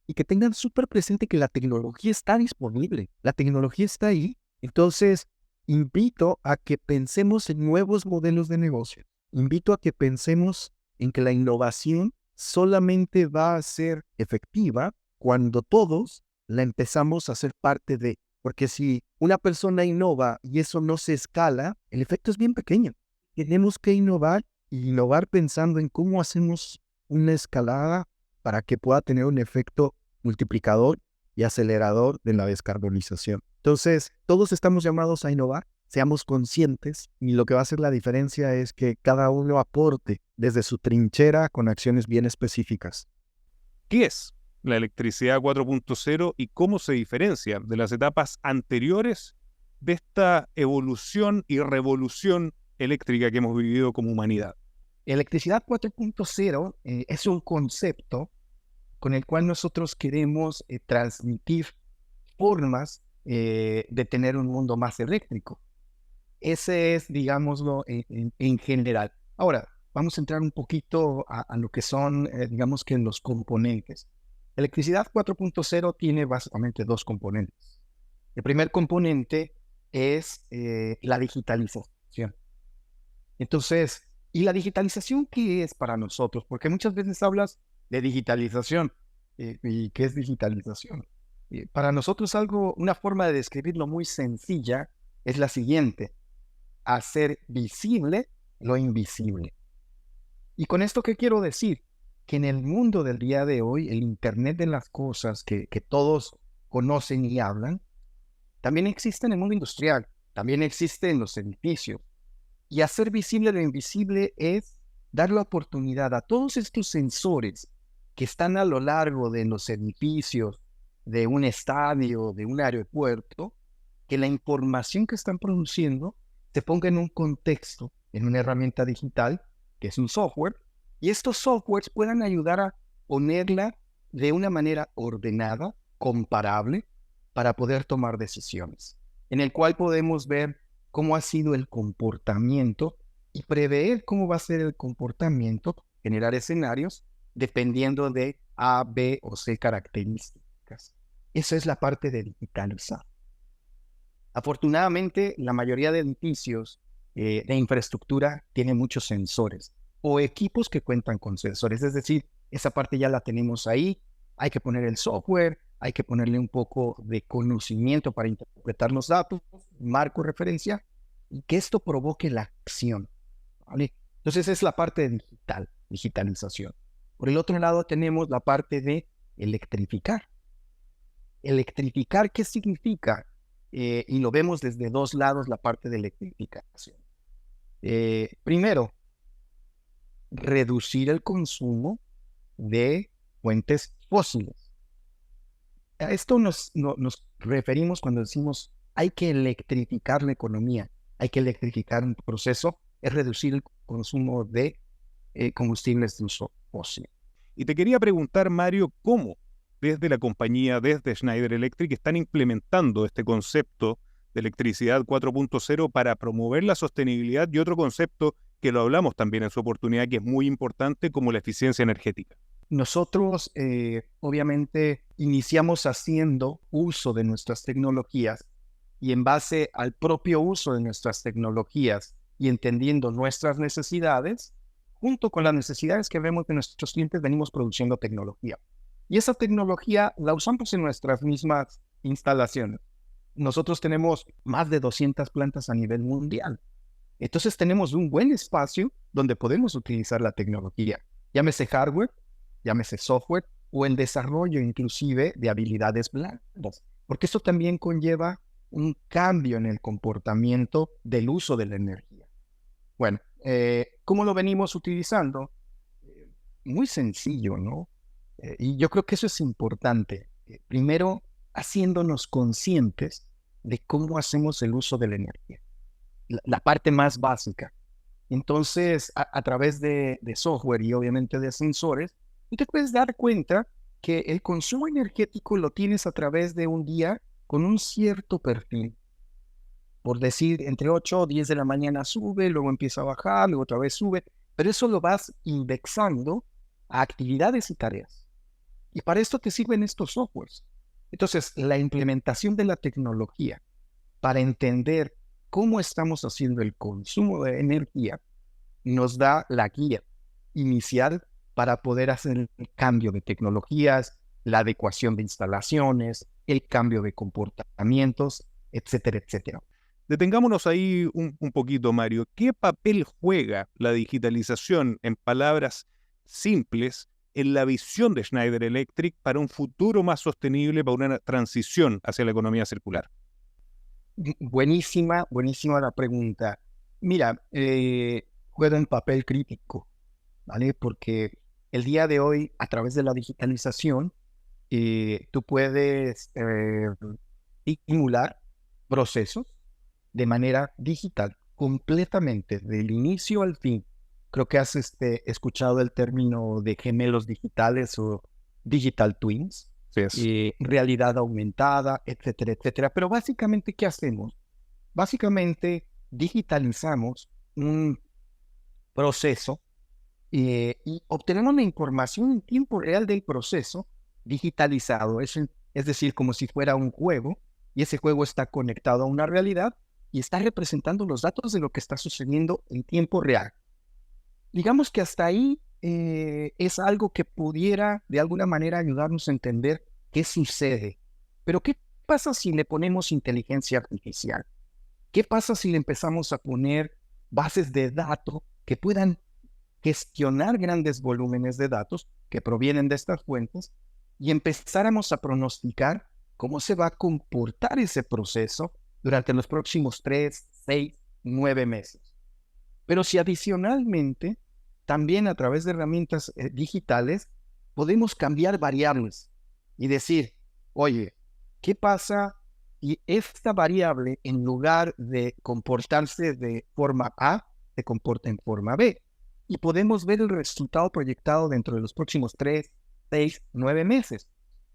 y que tengan súper presente que la tecnología está disponible, la tecnología está ahí. Entonces, invito a que pensemos en nuevos modelos de negocio. Invito a que pensemos en que la innovación solamente va a ser efectiva cuando todos la empezamos a hacer parte de. Porque si una persona innova y eso no se escala, el efecto es bien pequeño. Tenemos que innovar y innovar pensando en cómo hacemos una escalada para que pueda tener un efecto multiplicador y acelerador de la descarbonización. Entonces, todos estamos llamados a innovar, seamos conscientes y lo que va a hacer la diferencia es que cada uno aporte desde su trinchera con acciones bien específicas. ¿Qué es la electricidad 4.0 y cómo se diferencia de las etapas anteriores de esta evolución y revolución eléctrica que hemos vivido como humanidad? Electricidad 4.0 es un concepto con el cual nosotros queremos transmitir formas de tener un mundo más eléctrico. Ese es, digámoslo, en general. Ahora, vamos a entrar un poquito a lo que son, digamos que los componentes. Electricidad 4.0 tiene básicamente dos componentes. El primer componente es la digitalización. Entonces, ¿y la digitalización qué es para nosotros? Porque muchas veces hablas de digitalización. ¿Y qué es digitalización? Para nosotros una forma de describirlo muy sencilla es la siguiente: hacer visible lo invisible. ¿Y con esto qué quiero decir? Que en el mundo del día de hoy, el Internet de las cosas que todos conocen y hablan, también existe en el mundo industrial, también existe en los edificios. Y hacer visible lo invisible es dar la oportunidad a todos estos sensores que están a lo largo de los edificios, de un estadio, de un aeropuerto, que la información que están produciendo se ponga en un contexto, en una herramienta digital, que es un software, y estos softwares puedan ayudar a ponerla de una manera ordenada, comparable, para poder tomar decisiones, en el cual podemos ver cómo ha sido el comportamiento y prever cómo va a ser el comportamiento, generar escenarios, dependiendo de A, B o C características. Esa es la parte de digitalizar. Afortunadamente, la mayoría de edificios de infraestructura tienen muchos sensores o equipos que cuentan con sensores. Es decir, esa parte ya la tenemos ahí. Hay que poner el software, hay que ponerle un poco de conocimiento para interpretar los datos, marco referencia, y que esto provoque la acción, ¿vale? Entonces es la parte de digitalización. Por el otro lado tenemos la parte de electrificar. Electrificar, ¿qué significa? Y lo vemos desde dos lados la parte de electrificación. Primero, reducir el consumo de fuentes fósiles. A esto nos referimos cuando decimos hay que electrificar la economía, hay que electrificar un proceso, es reducir el consumo de combustibles de uso fósil. Y te quería preguntar, Mario, ¿cómo desde la compañía, desde Schneider Electric, están implementando este concepto de electricidad 4.0 para promover la sostenibilidad y otro concepto que lo hablamos también en su oportunidad, que es muy importante, como la eficiencia energética? Nosotros, obviamente, iniciamos haciendo uso de nuestras tecnologías y en base al propio uso de nuestras tecnologías y entendiendo nuestras necesidades, junto con las necesidades que vemos de nuestros clientes, venimos produciendo tecnología. Y esa tecnología la usamos en nuestras mismas instalaciones. Nosotros tenemos más de 200 plantas a nivel mundial. Entonces tenemos un buen espacio donde podemos utilizar la tecnología, llámese hardware, llámese software o el desarrollo inclusive de habilidades blandas, porque esto también conlleva un cambio en el comportamiento del uso de la energía. Bueno, ¿cómo lo venimos utilizando? Muy sencillo, ¿no? Y yo creo que eso es importante. Primero, haciéndonos conscientes de cómo hacemos el uso de la energía. La parte más básica. Entonces, a través de software y obviamente de sensores, tú te puedes dar cuenta que el consumo energético lo tienes a través de un día con un cierto perfil. Por decir, entre 8 o 10 de la mañana sube, luego empieza a bajar, luego otra vez sube, pero eso lo vas indexando a actividades y tareas. Y para esto te sirven estos softwares. Entonces, la implementación de la tecnología para entender cómo estamos haciendo el consumo de energía nos da la guía inicial para poder hacer el cambio de tecnologías, la adecuación de instalaciones, el cambio de comportamientos, etcétera, etcétera. Detengámonos ahí un poquito, Mario. ¿Qué papel juega la digitalización, en palabras simples, en la visión de Schneider Electric para un futuro más sostenible, para una transición hacia la economía circular? Buenísima, buenísima la pregunta. Mira, juega un papel crítico, ¿vale? Porque el día de hoy, a través de la digitalización, tú puedes simular procesos de manera digital, completamente, del inicio al fin. Creo que has escuchado el término de gemelos digitales o digital twins, Sí es. realidad aumentada, etcétera, etcétera. Pero básicamente, ¿qué hacemos? Básicamente, digitalizamos un proceso y obtenemos la información en tiempo real del proceso digitalizado. Es decir, como si fuera un juego, y ese juego está conectado a una realidad y está representando los datos de lo que está sucediendo en tiempo real. Digamos que hasta ahí es algo que pudiera de alguna manera ayudarnos a entender qué sucede. Pero ¿qué pasa si le ponemos inteligencia artificial? ¿Qué pasa si le empezamos a poner bases de datos que puedan gestionar grandes volúmenes de datos que provienen de estas fuentes y empezáramos a pronosticar cómo se va a comportar ese proceso durante los próximos 3, 6, 9 meses? Pero si adicionalmente, también a través de herramientas digitales, podemos cambiar variables y decir, oye, ¿qué pasa si esta variable, en lugar de comportarse de forma A, se comporta en forma B? Y podemos ver el resultado proyectado dentro de los próximos 3, 6, 9 meses.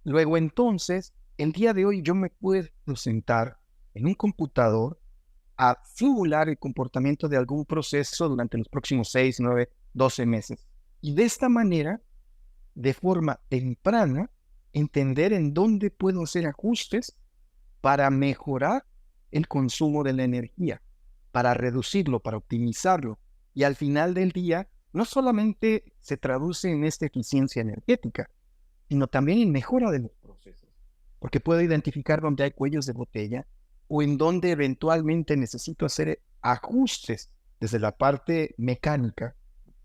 Luego entonces, el día de hoy yo me puedo sentar en un computador a simular el comportamiento de algún proceso durante los próximos 6, 9, 12 meses. Y de esta manera, de forma temprana, entender en dónde puedo hacer ajustes para mejorar el consumo de la energía, para reducirlo, para optimizarlo. Y al final del día, no solamente se traduce en esta eficiencia energética, sino también en mejora de los procesos, porque puedo identificar dónde hay cuellos de botella o en dónde eventualmente necesito hacer ajustes desde la parte mecánica.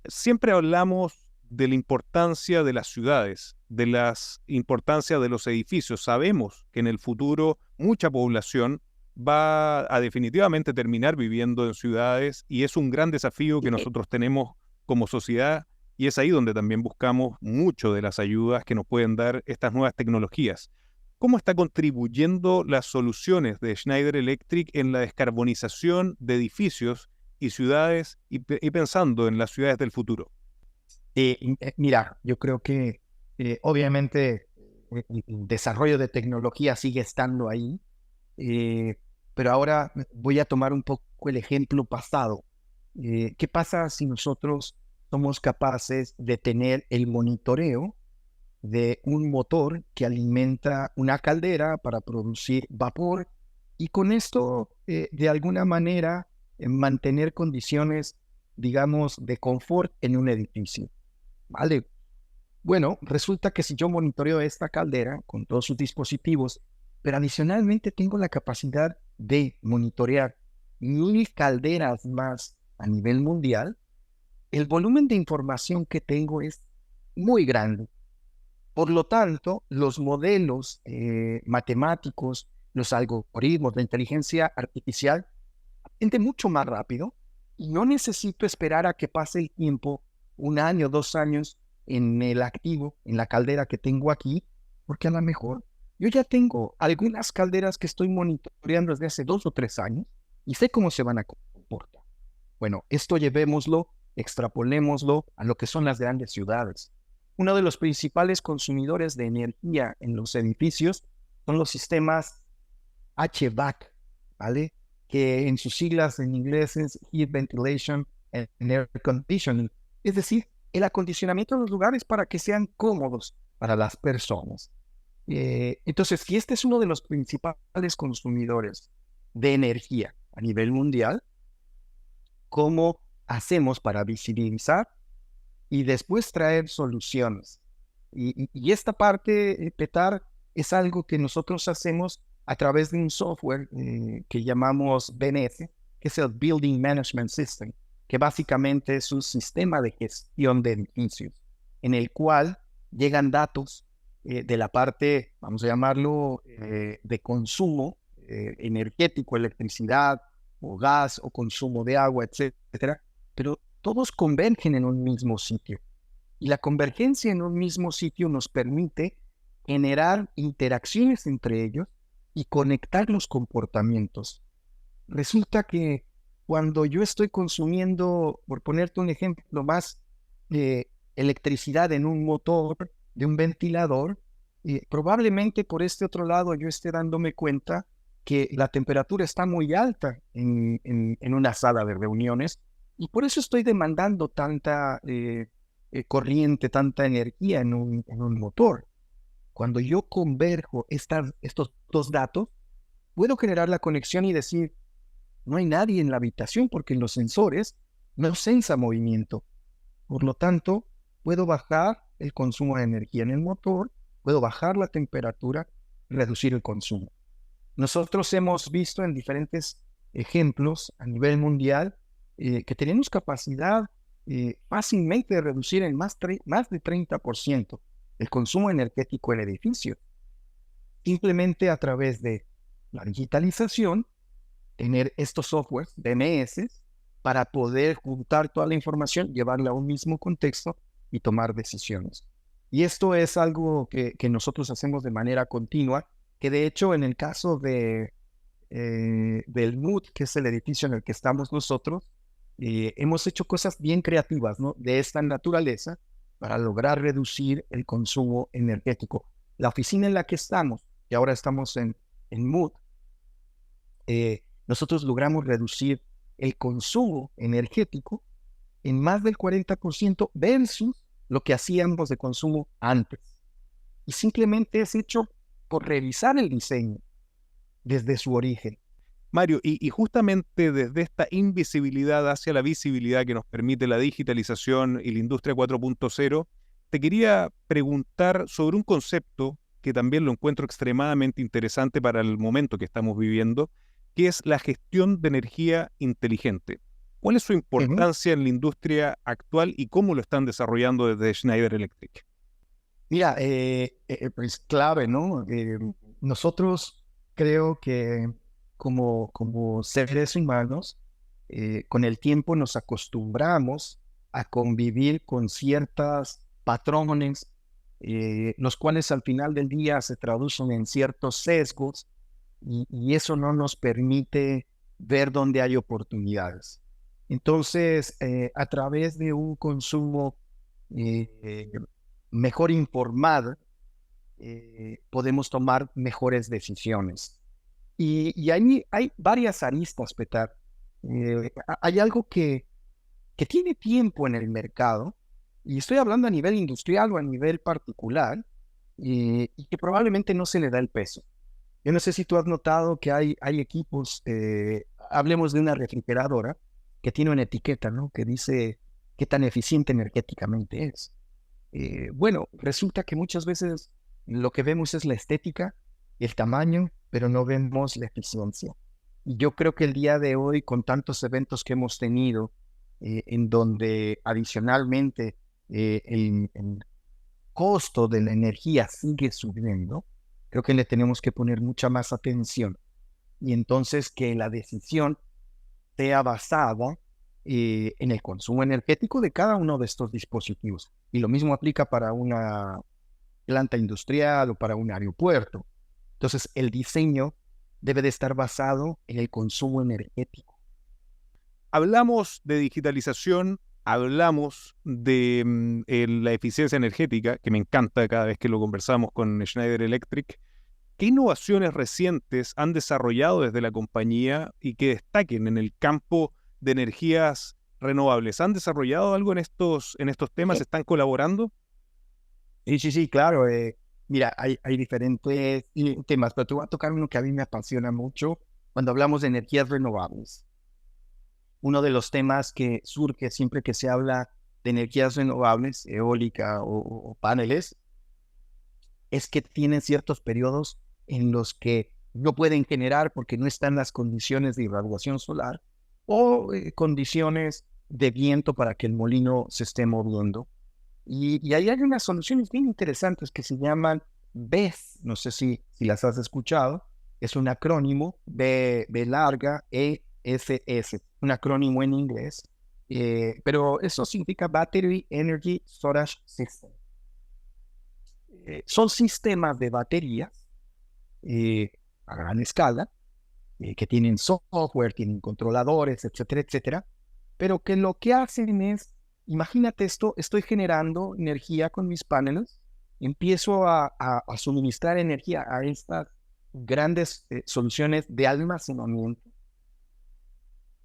Siempre hablamos de la importancia de las ciudades, de la importancia de los edificios. Sabemos que en el futuro mucha población va a definitivamente terminar viviendo en ciudades y es un gran desafío que nosotros tenemos como sociedad y es ahí donde también buscamos mucho de las ayudas que nos pueden dar estas nuevas tecnologías. ¿Cómo está contribuyendo las soluciones de Schneider Electric en la descarbonización de edificios y ciudades y pensando en las ciudades del futuro? Mira, yo creo que obviamente el desarrollo de tecnología sigue estando ahí, pero ahora voy a tomar un poco el ejemplo pasado. ¿Qué pasa si nosotros somos capaces de tener el monitoreo de un motor que alimenta una caldera para producir vapor y con esto, de alguna manera, mantener condiciones, digamos, de confort en un edificio? ¿Vale? Bueno, resulta que si yo monitoreo esta caldera con todos sus dispositivos, pero adicionalmente tengo la capacidad de monitorear 1000 calderas más a nivel mundial, el volumen de información que tengo es muy grande. Por lo tanto, los modelos matemáticos, los algoritmos de inteligencia artificial aprenden mucho más rápido y no necesito esperar a que pase el tiempo, 1 año, 2 años, en el activo, en la caldera que tengo aquí, porque a lo mejor yo ya tengo algunas calderas que estoy monitoreando desde hace 2 o 3 años y sé cómo se van a comportar. Bueno, esto llevémoslo, extrapolémoslo a lo que son las grandes ciudades. uno de los principales consumidores de energía en los edificios son los sistemas HVAC, ¿vale? Que en sus siglas en inglés es Heat Ventilation and Air Conditioning. Es decir, el acondicionamiento de los lugares para que sean cómodos para las personas. Entonces, si este es uno de los principales consumidores de energía a nivel mundial, ¿cómo hacemos para visibilizar y después traer soluciones? Y esta parte, Petar, es algo que nosotros hacemos a través de un software que llamamos BMS, que es el Building Management System, que básicamente es un sistema de gestión de edificios, en el cual llegan datos de la parte, vamos a llamarlo, de consumo energético, electricidad o gas o consumo de agua, etcétera, pero todos convergen en un mismo sitio. Y la convergencia en un mismo sitio nos permite generar interacciones entre ellos y conectar los comportamientos. Resulta que cuando yo estoy consumiendo, por ponerte un ejemplo más, electricidad en un motor de un ventilador, probablemente por este otro lado yo esté dándome cuenta que la temperatura está muy alta en una sala de reuniones y por eso estoy demandando tanta corriente, tanta energía en un motor. Cuando yo converjo estos dos datos, puedo generar la conexión y decir, no hay nadie en la habitación porque los sensores no sensa movimiento. Por lo tanto, puedo bajar el consumo de energía en el motor, puedo bajar la temperatura, reducir el consumo. Nosotros hemos visto en diferentes ejemplos a nivel mundial que tenemos capacidad fácilmente de reducir en más de 30% el consumo energético en edificios. Simplemente a través de la digitalización, tener estos softwares, DMS, para poder juntar toda la información, llevarla a un mismo contexto y tomar decisiones. Y esto es algo que nosotros hacemos de manera continua, que de hecho en el caso del MUD, que es el edificio en el que estamos nosotros, hemos hecho cosas bien creativas, ¿no?, de esta naturaleza para lograr reducir el consumo energético. La oficina en la que estamos, y ahora estamos en MUD, nosotros logramos reducir el consumo energético en más del 40% versus lo que hacíamos de consumo antes. Y simplemente es hecho por revisar el diseño desde su origen. Mario, y justamente desde esta invisibilidad hacia la visibilidad que nos permite la digitalización y la industria 4.0, te quería preguntar sobre un concepto que también lo encuentro extremadamente interesante para el momento que estamos viviendo, que es la gestión de energía inteligente. ¿Cuál es su importancia en la industria actual y cómo lo están desarrollando desde Schneider Electric? Mira, pues clave, ¿no? Nosotros creo que como seres humanos, con el tiempo nos acostumbramos a convivir con ciertos patrones, los cuales al final del día se traducen en ciertos sesgos y eso no nos permite ver dónde hay oportunidades. Entonces, a través de un consumo mejor informado, podemos tomar mejores decisiones. Y hay varias aristas, Petar. Hay algo que tiene tiempo en el mercado, y estoy hablando a nivel industrial o a nivel particular, y que probablemente no se le da el peso. Yo no sé si tú has notado que hay equipos, hablemos de una refrigeradora, que tiene una etiqueta, ¿no?, que dice qué tan eficiente energéticamente es. Bueno, resulta que muchas veces lo que vemos es la estética, el tamaño, pero no vemos la eficiencia. Y yo creo que el día de hoy, con tantos eventos que hemos tenido, en donde adicionalmente el costo de la energía sigue subiendo, creo que le tenemos que poner mucha más atención. Y entonces que la decisión sea basada en el consumo energético de cada uno de estos dispositivos. Y lo mismo aplica para una planta industrial o para un aeropuerto. Entonces, el diseño debe de estar basado en el consumo energético. Hablamos de digitalización, hablamos de la eficiencia energética, que me encanta cada vez que lo conversamos con Schneider Electric. ¿Qué innovaciones recientes han desarrollado desde la compañía y que destaquen en el campo de energías renovables? ¿Han desarrollado algo en estos temas? ¿Están colaborando? Sí, claro. Mira, hay diferentes temas, pero te voy a tocar uno que a mí me apasiona mucho cuando hablamos de energías renovables. Uno de los temas que surge siempre que se habla de energías renovables, eólica o paneles, es que tienen ciertos periodos en los que no pueden generar porque no están las condiciones de irradiación solar o condiciones de viento para que el molino se esté moviendo. Y ahí hay unas soluciones bien interesantes que se llaman BESS. No sé si las has escuchado. Es un acrónimo, B larga, ESS, un acrónimo en inglés. Pero eso significa Battery Energy Storage System. Son sistemas de baterías a gran escala que tienen software, tienen controladores, etcétera, etcétera, pero que lo que hacen es, imagínate esto, estoy generando energía con mis paneles, empiezo a suministrar energía a estas grandes soluciones de almacenamiento,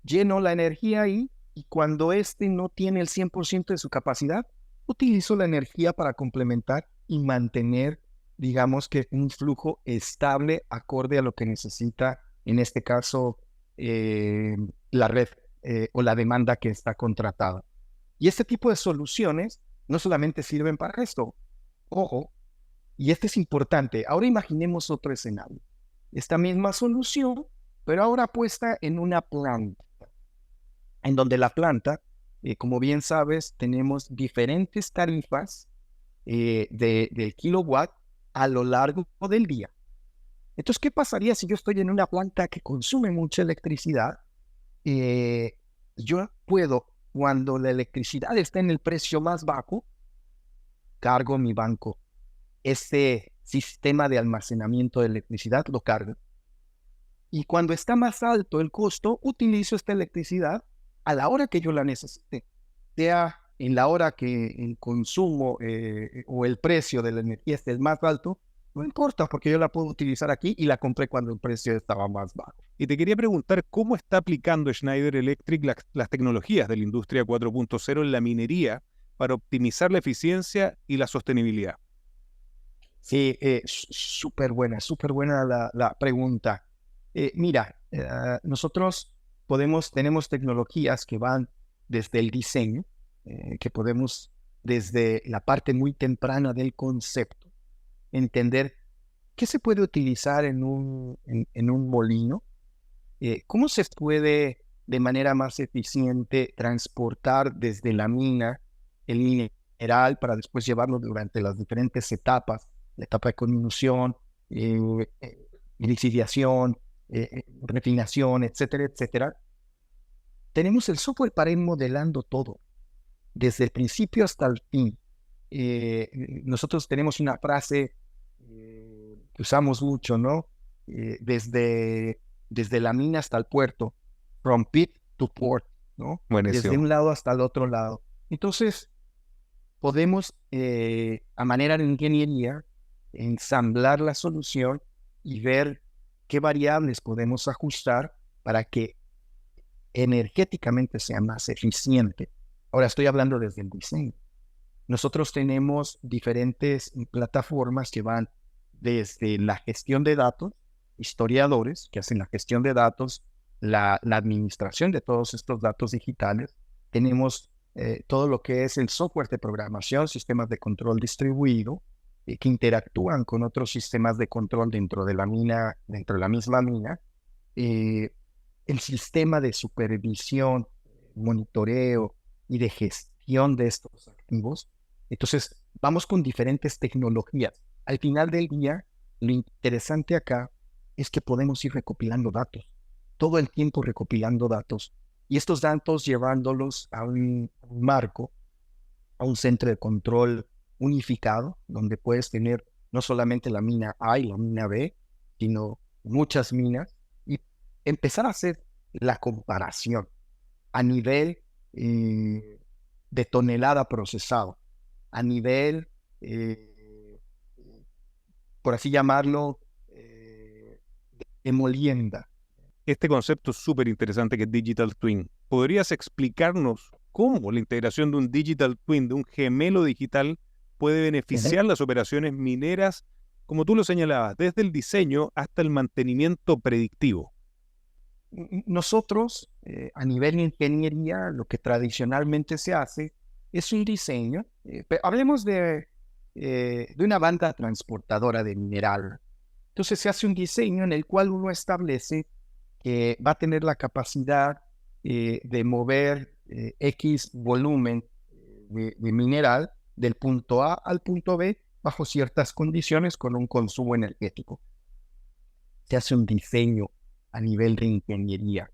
lleno la energía ahí y cuando este no tiene el 100% de su capacidad, utilizo la energía para complementar y mantener, digamos que un flujo estable acorde a lo que necesita, en este caso, la red o la demanda que está contratada. Y este tipo de soluciones no solamente sirven para esto. Ojo, y este es importante. Ahora imaginemos otro escenario. Esta misma solución, pero ahora puesta en una planta, en donde la planta, como bien sabes, tenemos diferentes tarifas del kilowatt a lo largo del día. Entonces, ¿qué pasaría si yo estoy en una planta que consume mucha electricidad? Yo puedo, cuando la electricidad está en el precio más bajo, cargo mi banco. Este sistema de almacenamiento de electricidad lo cargo. Y cuando está más alto el costo, utilizo esta electricidad a la hora que yo la necesite, sea en la hora que el consumo o el precio de la energía esté más alto, no importa porque yo la puedo utilizar aquí y la compré cuando el precio estaba más bajo. Y te quería preguntar cómo está aplicando Schneider Electric las tecnologías de la industria 4.0 en la minería para optimizar la eficiencia y la sostenibilidad. Sí, súper buena la pregunta. Mira, nosotros tenemos tecnologías que van desde el diseño, que podemos desde la parte muy temprana del concepto, entender qué se puede utilizar en un molino, cómo se puede de manera más eficiente transportar desde la mina el mineral para después llevarlo durante las diferentes etapas, la etapa de conminución, lixiviación, refinación, etcétera, etcétera. Tenemos el software para ir modelando todo, desde el principio hasta el fin. Nosotros tenemos una frase que usamos mucho, ¿no? Desde la mina hasta el puerto, from pit to port, ¿no? Buenísimo. Desde un lado hasta el otro lado. Entonces, podemos, a manera de ingeniería, ensamblar la solución y ver qué variables podemos ajustar para que energéticamente sea más eficiente. Ahora estoy hablando desde el diseño. Nosotros tenemos diferentes plataformas que van desde la gestión de datos, historiadores que hacen la gestión de datos, la administración de todos estos datos digitales. Tenemos todo lo que es el software de programación, sistemas de control distribuido, que interactúan con otros sistemas de control dentro de la mina, dentro de la misma mina. El sistema de supervisión, monitoreo y de gestión de estos activos. Entonces, vamos con diferentes tecnologías. Al final del día, lo interesante acá es que podemos ir recopilando datos, todo el tiempo recopilando datos, y estos datos llevándolos a un marco, a un centro de control unificado, donde puedes tener no solamente la mina A y la mina B, sino muchas minas, y empezar a hacer la comparación a nivel de tonelada procesado a nivel, por así llamarlo, de molienda. Este concepto es súper interesante que es Digital Twin. ¿Podrías explicarnos cómo la integración de un Digital Twin, de un gemelo digital, puede beneficiar las operaciones mineras, como tú lo señalabas, desde el diseño hasta el mantenimiento predictivo? Nosotros, a nivel de ingeniería, lo que tradicionalmente se hace es un diseño. Hablemos de una banda transportadora de mineral. Entonces se hace un diseño en el cual uno establece que va a tener la capacidad de mover X volumen de mineral del punto A al punto B bajo ciertas condiciones con un consumo energético. Se hace un diseño a nivel de ingeniería.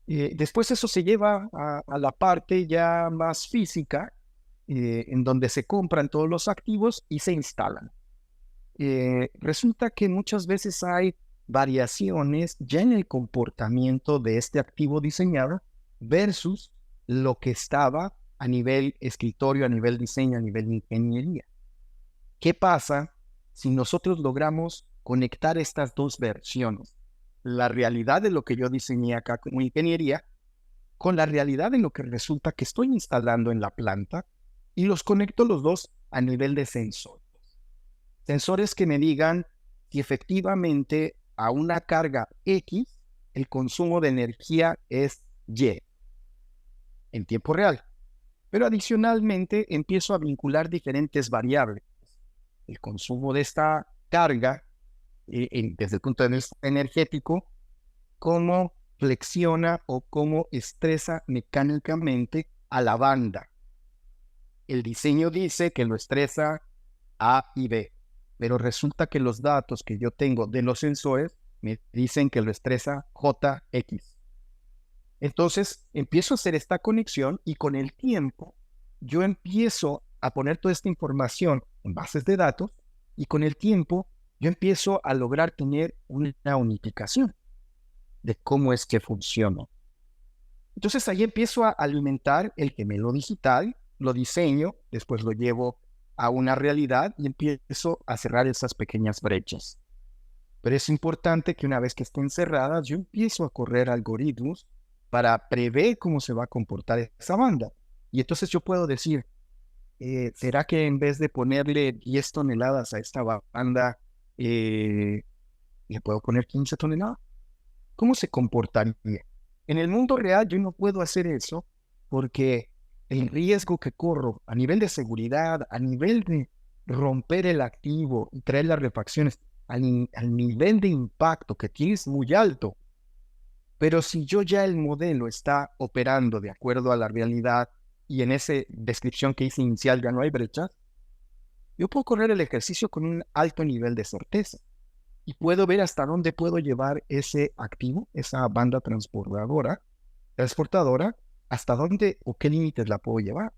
Después eso se lleva a la parte ya más física, en donde se compran todos los activos y se instalan. Resulta que muchas veces hay variaciones ya en el comportamiento de este activo diseñado versus lo que estaba a nivel escritorio, a nivel diseño, a nivel ingeniería. ¿Qué pasa si nosotros logramos conectar estas dos versiones? La realidad de lo que yo diseñé acá como ingeniería con la realidad de lo que resulta que estoy instalando en la planta y los conecto los dos a nivel de sensores. Sensores que me digan si efectivamente a una carga X el consumo de energía es Y en tiempo real. Pero adicionalmente empiezo a vincular diferentes variables. El consumo de esta carga desde el punto de vista energético, cómo flexiona o cómo estresa mecánicamente a la banda. El diseño dice que lo estresa A y B, pero resulta que los datos que yo tengo de los sensores me dicen que lo estresa JX. Entonces empiezo a hacer esta conexión y con el tiempo yo empiezo a poner toda esta información en bases de datos y con el tiempo yo empiezo a lograr tener una unificación de cómo es que funciona. Entonces ahí empiezo a alimentar el gemelo digital, lo diseño, después lo llevo a una realidad y empiezo a cerrar esas pequeñas brechas. Pero es importante que una vez que estén cerradas, yo empiezo a correr algoritmos para prever cómo se va a comportar esa banda. Y entonces yo puedo decir, ¿será que en vez de ponerle 10 toneladas a esta banda, le puedo poner 15 toneladas? ¿Cómo se comportaría? En el mundo real yo no puedo hacer eso porque el riesgo que corro a nivel de seguridad, a nivel de romper el activo y traer las refacciones, al nivel de impacto que tiene es muy alto. Pero si yo ya el modelo está operando de acuerdo a la realidad y en esa descripción que hice inicial ya no hay brechas, yo puedo correr el ejercicio con un alto nivel de certeza y puedo ver hasta dónde puedo llevar ese activo, esa banda transportadora, hasta dónde o qué límites la puedo llevar.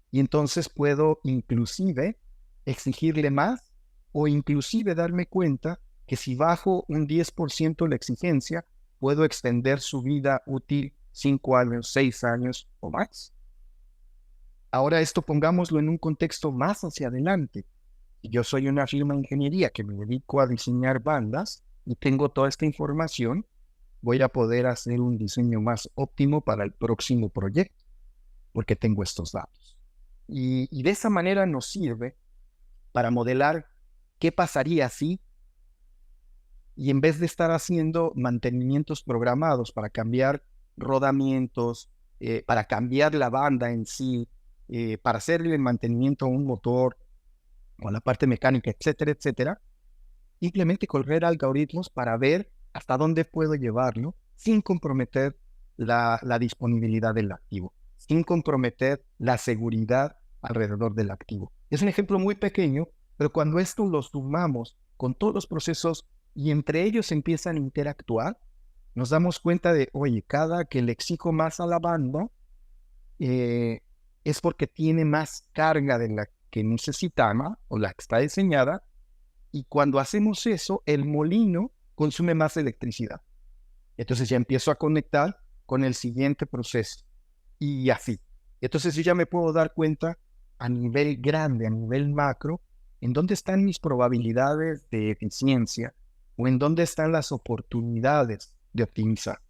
Y entonces puedo inclusive exigirle más o inclusive darme cuenta que si bajo un 10% la exigencia, puedo extender su vida útil 5 años, 6 años o más. Ahora esto pongámoslo en un contexto más hacia adelante. Yo soy una firma de ingeniería que me dedico a diseñar bandas y tengo toda esta información, voy a poder hacer un diseño más óptimo para el próximo proyecto, porque tengo estos datos. Y de esa manera nos sirve para modelar qué pasaría si, y en vez de estar haciendo mantenimientos programados para cambiar rodamientos, para cambiar la banda en sí, para hacerle el mantenimiento a un motor, o a la parte mecánica, etcétera, etcétera, simplemente correr algoritmos para ver hasta dónde puedo llevarlo sin comprometer la disponibilidad del activo, sin comprometer la seguridad alrededor del activo. Es un ejemplo muy pequeño, pero cuando esto lo sumamos con todos los procesos y entre ellos empiezan a interactuar, nos damos cuenta de, oye, cada que le exijo más a la banda, es porque tiene más carga de la que necesitaba o la que está diseñada, y cuando hacemos eso, el molino consume más electricidad. Entonces ya empiezo a conectar con el siguiente proceso y así. Entonces yo ya me puedo dar cuenta a nivel grande, a nivel macro, en dónde están mis probabilidades de eficiencia o en dónde están las oportunidades de optimizar.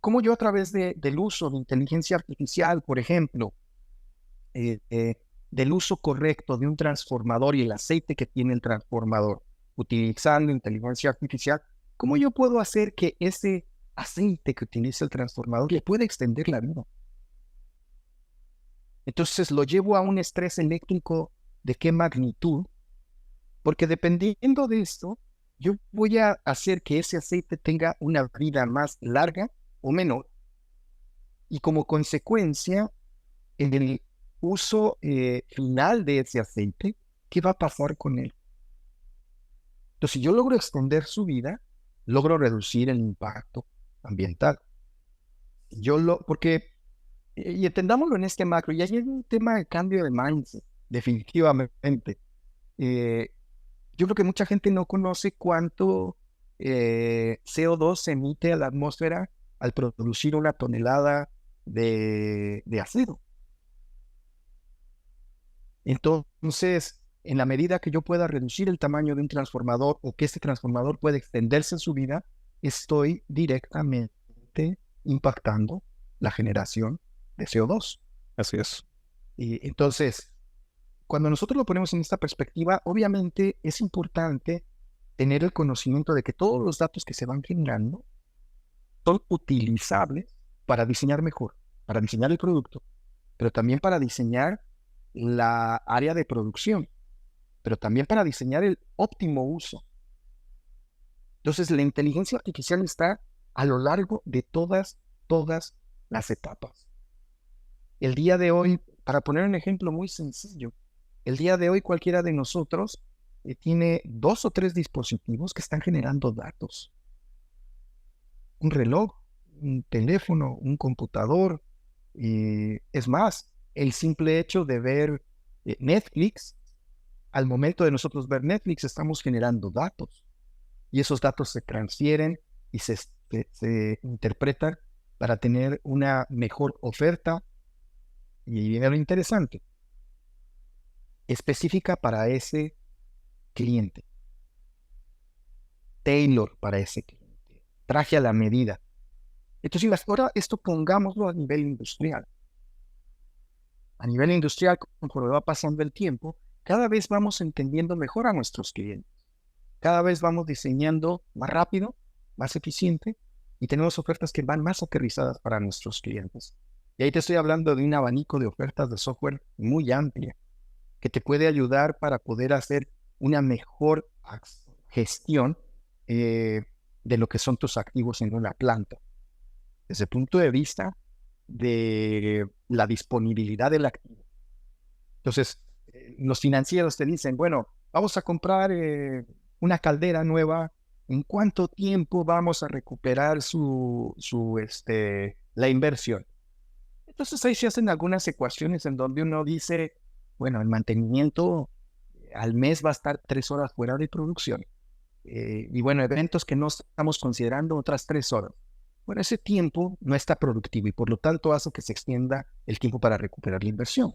Cómo yo a través del uso de inteligencia artificial, por ejemplo, del uso correcto de un transformador y el aceite que tiene el transformador, utilizando inteligencia artificial, ¿cómo yo puedo hacer que ese aceite que utiliza el transformador le pueda extender la vida? Entonces lo llevo a un estrés eléctrico de qué magnitud, porque dependiendo de esto, yo voy a hacer que ese aceite tenga una vida más larga o menor. Y como consecuencia, en el uso final de ese aceite, ¿qué va a pasar con él? Entonces, si yo logro extender su vida, logro reducir el impacto ambiental. Porque, y entendámoslo en este macro, y hay un tema de cambio de mindset, definitivamente. Yo creo que mucha gente no conoce cuánto CO2 se emite a la atmósfera al producir una tonelada de acero. Entonces, en la medida que yo pueda reducir el tamaño de un transformador o que este transformador pueda extenderse en su vida, estoy directamente impactando la generación de CO2. Así es. Y entonces, cuando nosotros lo ponemos en esta perspectiva, obviamente es importante tener el conocimiento de que todos los datos que se van generando son utilizables para diseñar mejor, para diseñar el producto, pero también para diseñar la área de producción, pero también para diseñar el óptimo uso. Entonces, la inteligencia artificial está a lo largo de todas las etapas. El día de hoy, para poner un ejemplo muy sencillo, el día de hoy cualquiera de nosotros tiene 2 o 3 dispositivos que están generando datos. Un reloj, un teléfono, un computador. Es más, el simple hecho de ver Netflix, al momento de nosotros ver Netflix, estamos generando datos. Y esos datos se transfieren y se interpretan para tener una mejor oferta. Y viene lo interesante, específica para ese cliente, tailor para ese cliente, traje a la medida. Entonces, ahora esto pongámoslo a nivel industrial. A nivel industrial, conforme va pasando el tiempo, cada vez vamos entendiendo mejor a nuestros clientes. Cada vez vamos diseñando más rápido, más eficiente, y tenemos ofertas que van más aterrizadas para nuestros clientes. Y ahí te estoy hablando de un abanico de ofertas de software muy amplia, que te puede ayudar para poder hacer una mejor gestión de lo que son tus activos en una planta. Desde el punto de vista de la disponibilidad del activo. Entonces, los financieros te dicen, bueno, vamos a comprar una caldera nueva, ¿en cuánto tiempo vamos a recuperar la inversión? Entonces ahí se hacen algunas ecuaciones en donde uno dice, bueno, el mantenimiento al mes va a estar 3 horas fuera de producción. Y bueno, eventos que no estamos considerando otras 3 horas. Bueno, ese tiempo no está productivo y por lo tanto hace que se extienda el tiempo para recuperar la inversión.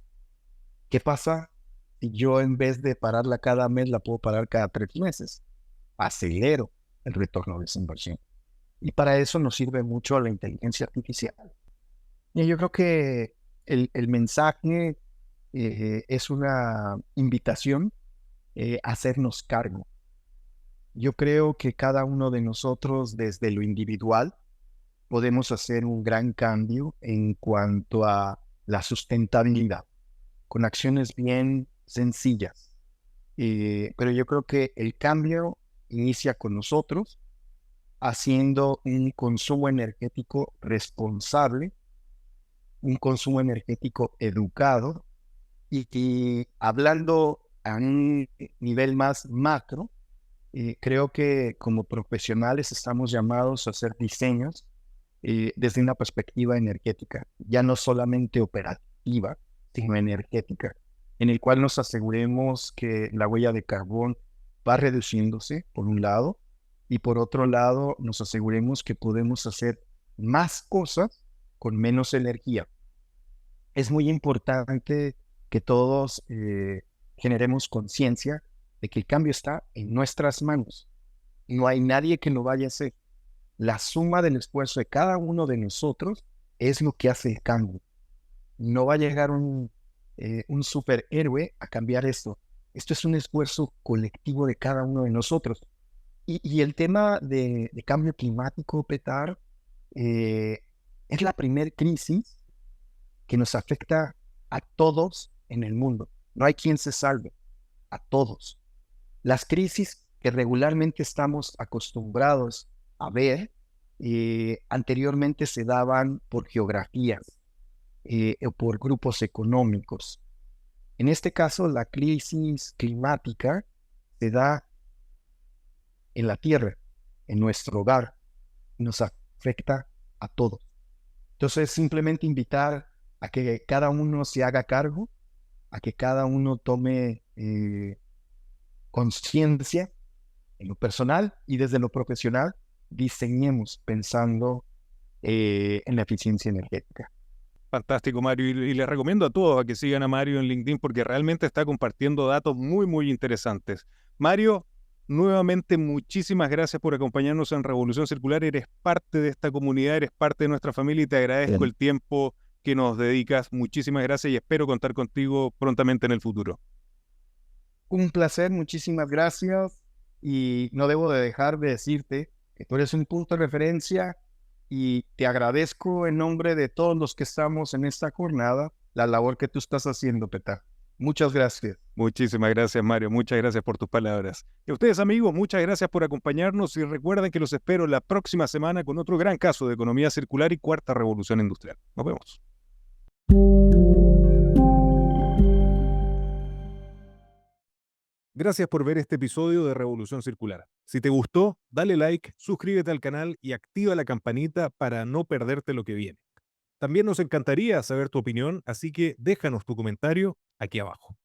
¿Qué pasa si yo en vez de pararla cada mes la puedo parar cada 3 meses? Acelero el retorno de esa inversión. Y para eso nos sirve mucho la inteligencia artificial. Y yo creo que el mensaje es una invitación a hacernos cargo. Yo creo que cada uno de nosotros, desde lo individual, podemos hacer un gran cambio en cuanto a la sustentabilidad, con acciones bien sencillas. Pero yo creo que el cambio inicia con nosotros, haciendo un consumo energético responsable, un consumo energético educado, y hablando a un nivel más macro, creo que como profesionales estamos llamados a hacer diseños desde una perspectiva energética, ya no solamente operativa, sino energética, en el cual nos aseguremos que la huella de carbón va reduciéndose, por un lado, y por otro lado nos aseguremos que podemos hacer más cosas con menos energía. es muy importante que todos generemos conciencia de que el cambio está en nuestras manos. No hay nadie que lo vaya a hacer. La suma del esfuerzo de cada uno de nosotros es lo que hace el cambio. No va a llegar un superhéroe a cambiar esto. Esto es un esfuerzo colectivo de cada uno de nosotros. Y el tema de cambio climático, Petar, eh, es la primer crisis que nos afecta a todos en el mundo. No hay quien se salve, a todos. Las crisis que regularmente estamos acostumbrados a ver, anteriormente se daban por geografías o por grupos económicos. En este caso, la crisis climática se da en la Tierra, en nuestro hogar, nos afecta a todos. Entonces, simplemente invitar a que cada uno se haga cargo, a que cada uno tome conciencia en lo personal y desde lo profesional, diseñemos pensando en la eficiencia energética. Fantástico, Mario. Y les recomiendo a todos a que sigan a Mario en LinkedIn porque realmente está compartiendo datos muy, muy interesantes. Mario, nuevamente muchísimas gracias por acompañarnos en Revolución Circular. Eres parte de esta comunidad, eres parte de nuestra familia y te agradezco Bien. el tiempo que nos dedicas. Muchísimas gracias y espero contar contigo prontamente en el futuro. Un placer, muchísimas gracias. Y no debo de dejar de decirte que tú eres un punto de referencia y te agradezco en nombre de todos los que estamos en esta jornada la labor que tú estás haciendo, Petar. Muchas gracias. Muchísimas gracias, Mario. Muchas gracias por tus palabras. Y a ustedes, amigos, muchas gracias por acompañarnos y recuerden que los espero la próxima semana con otro gran caso de economía circular y cuarta revolución industrial. Nos vemos. Gracias por ver este episodio de Revolución Circular. Si te gustó, dale like, suscríbete al canal y activa la campanita para no perderte lo que viene. También nos encantaría saber tu opinión, así que déjanos tu comentario aquí abajo.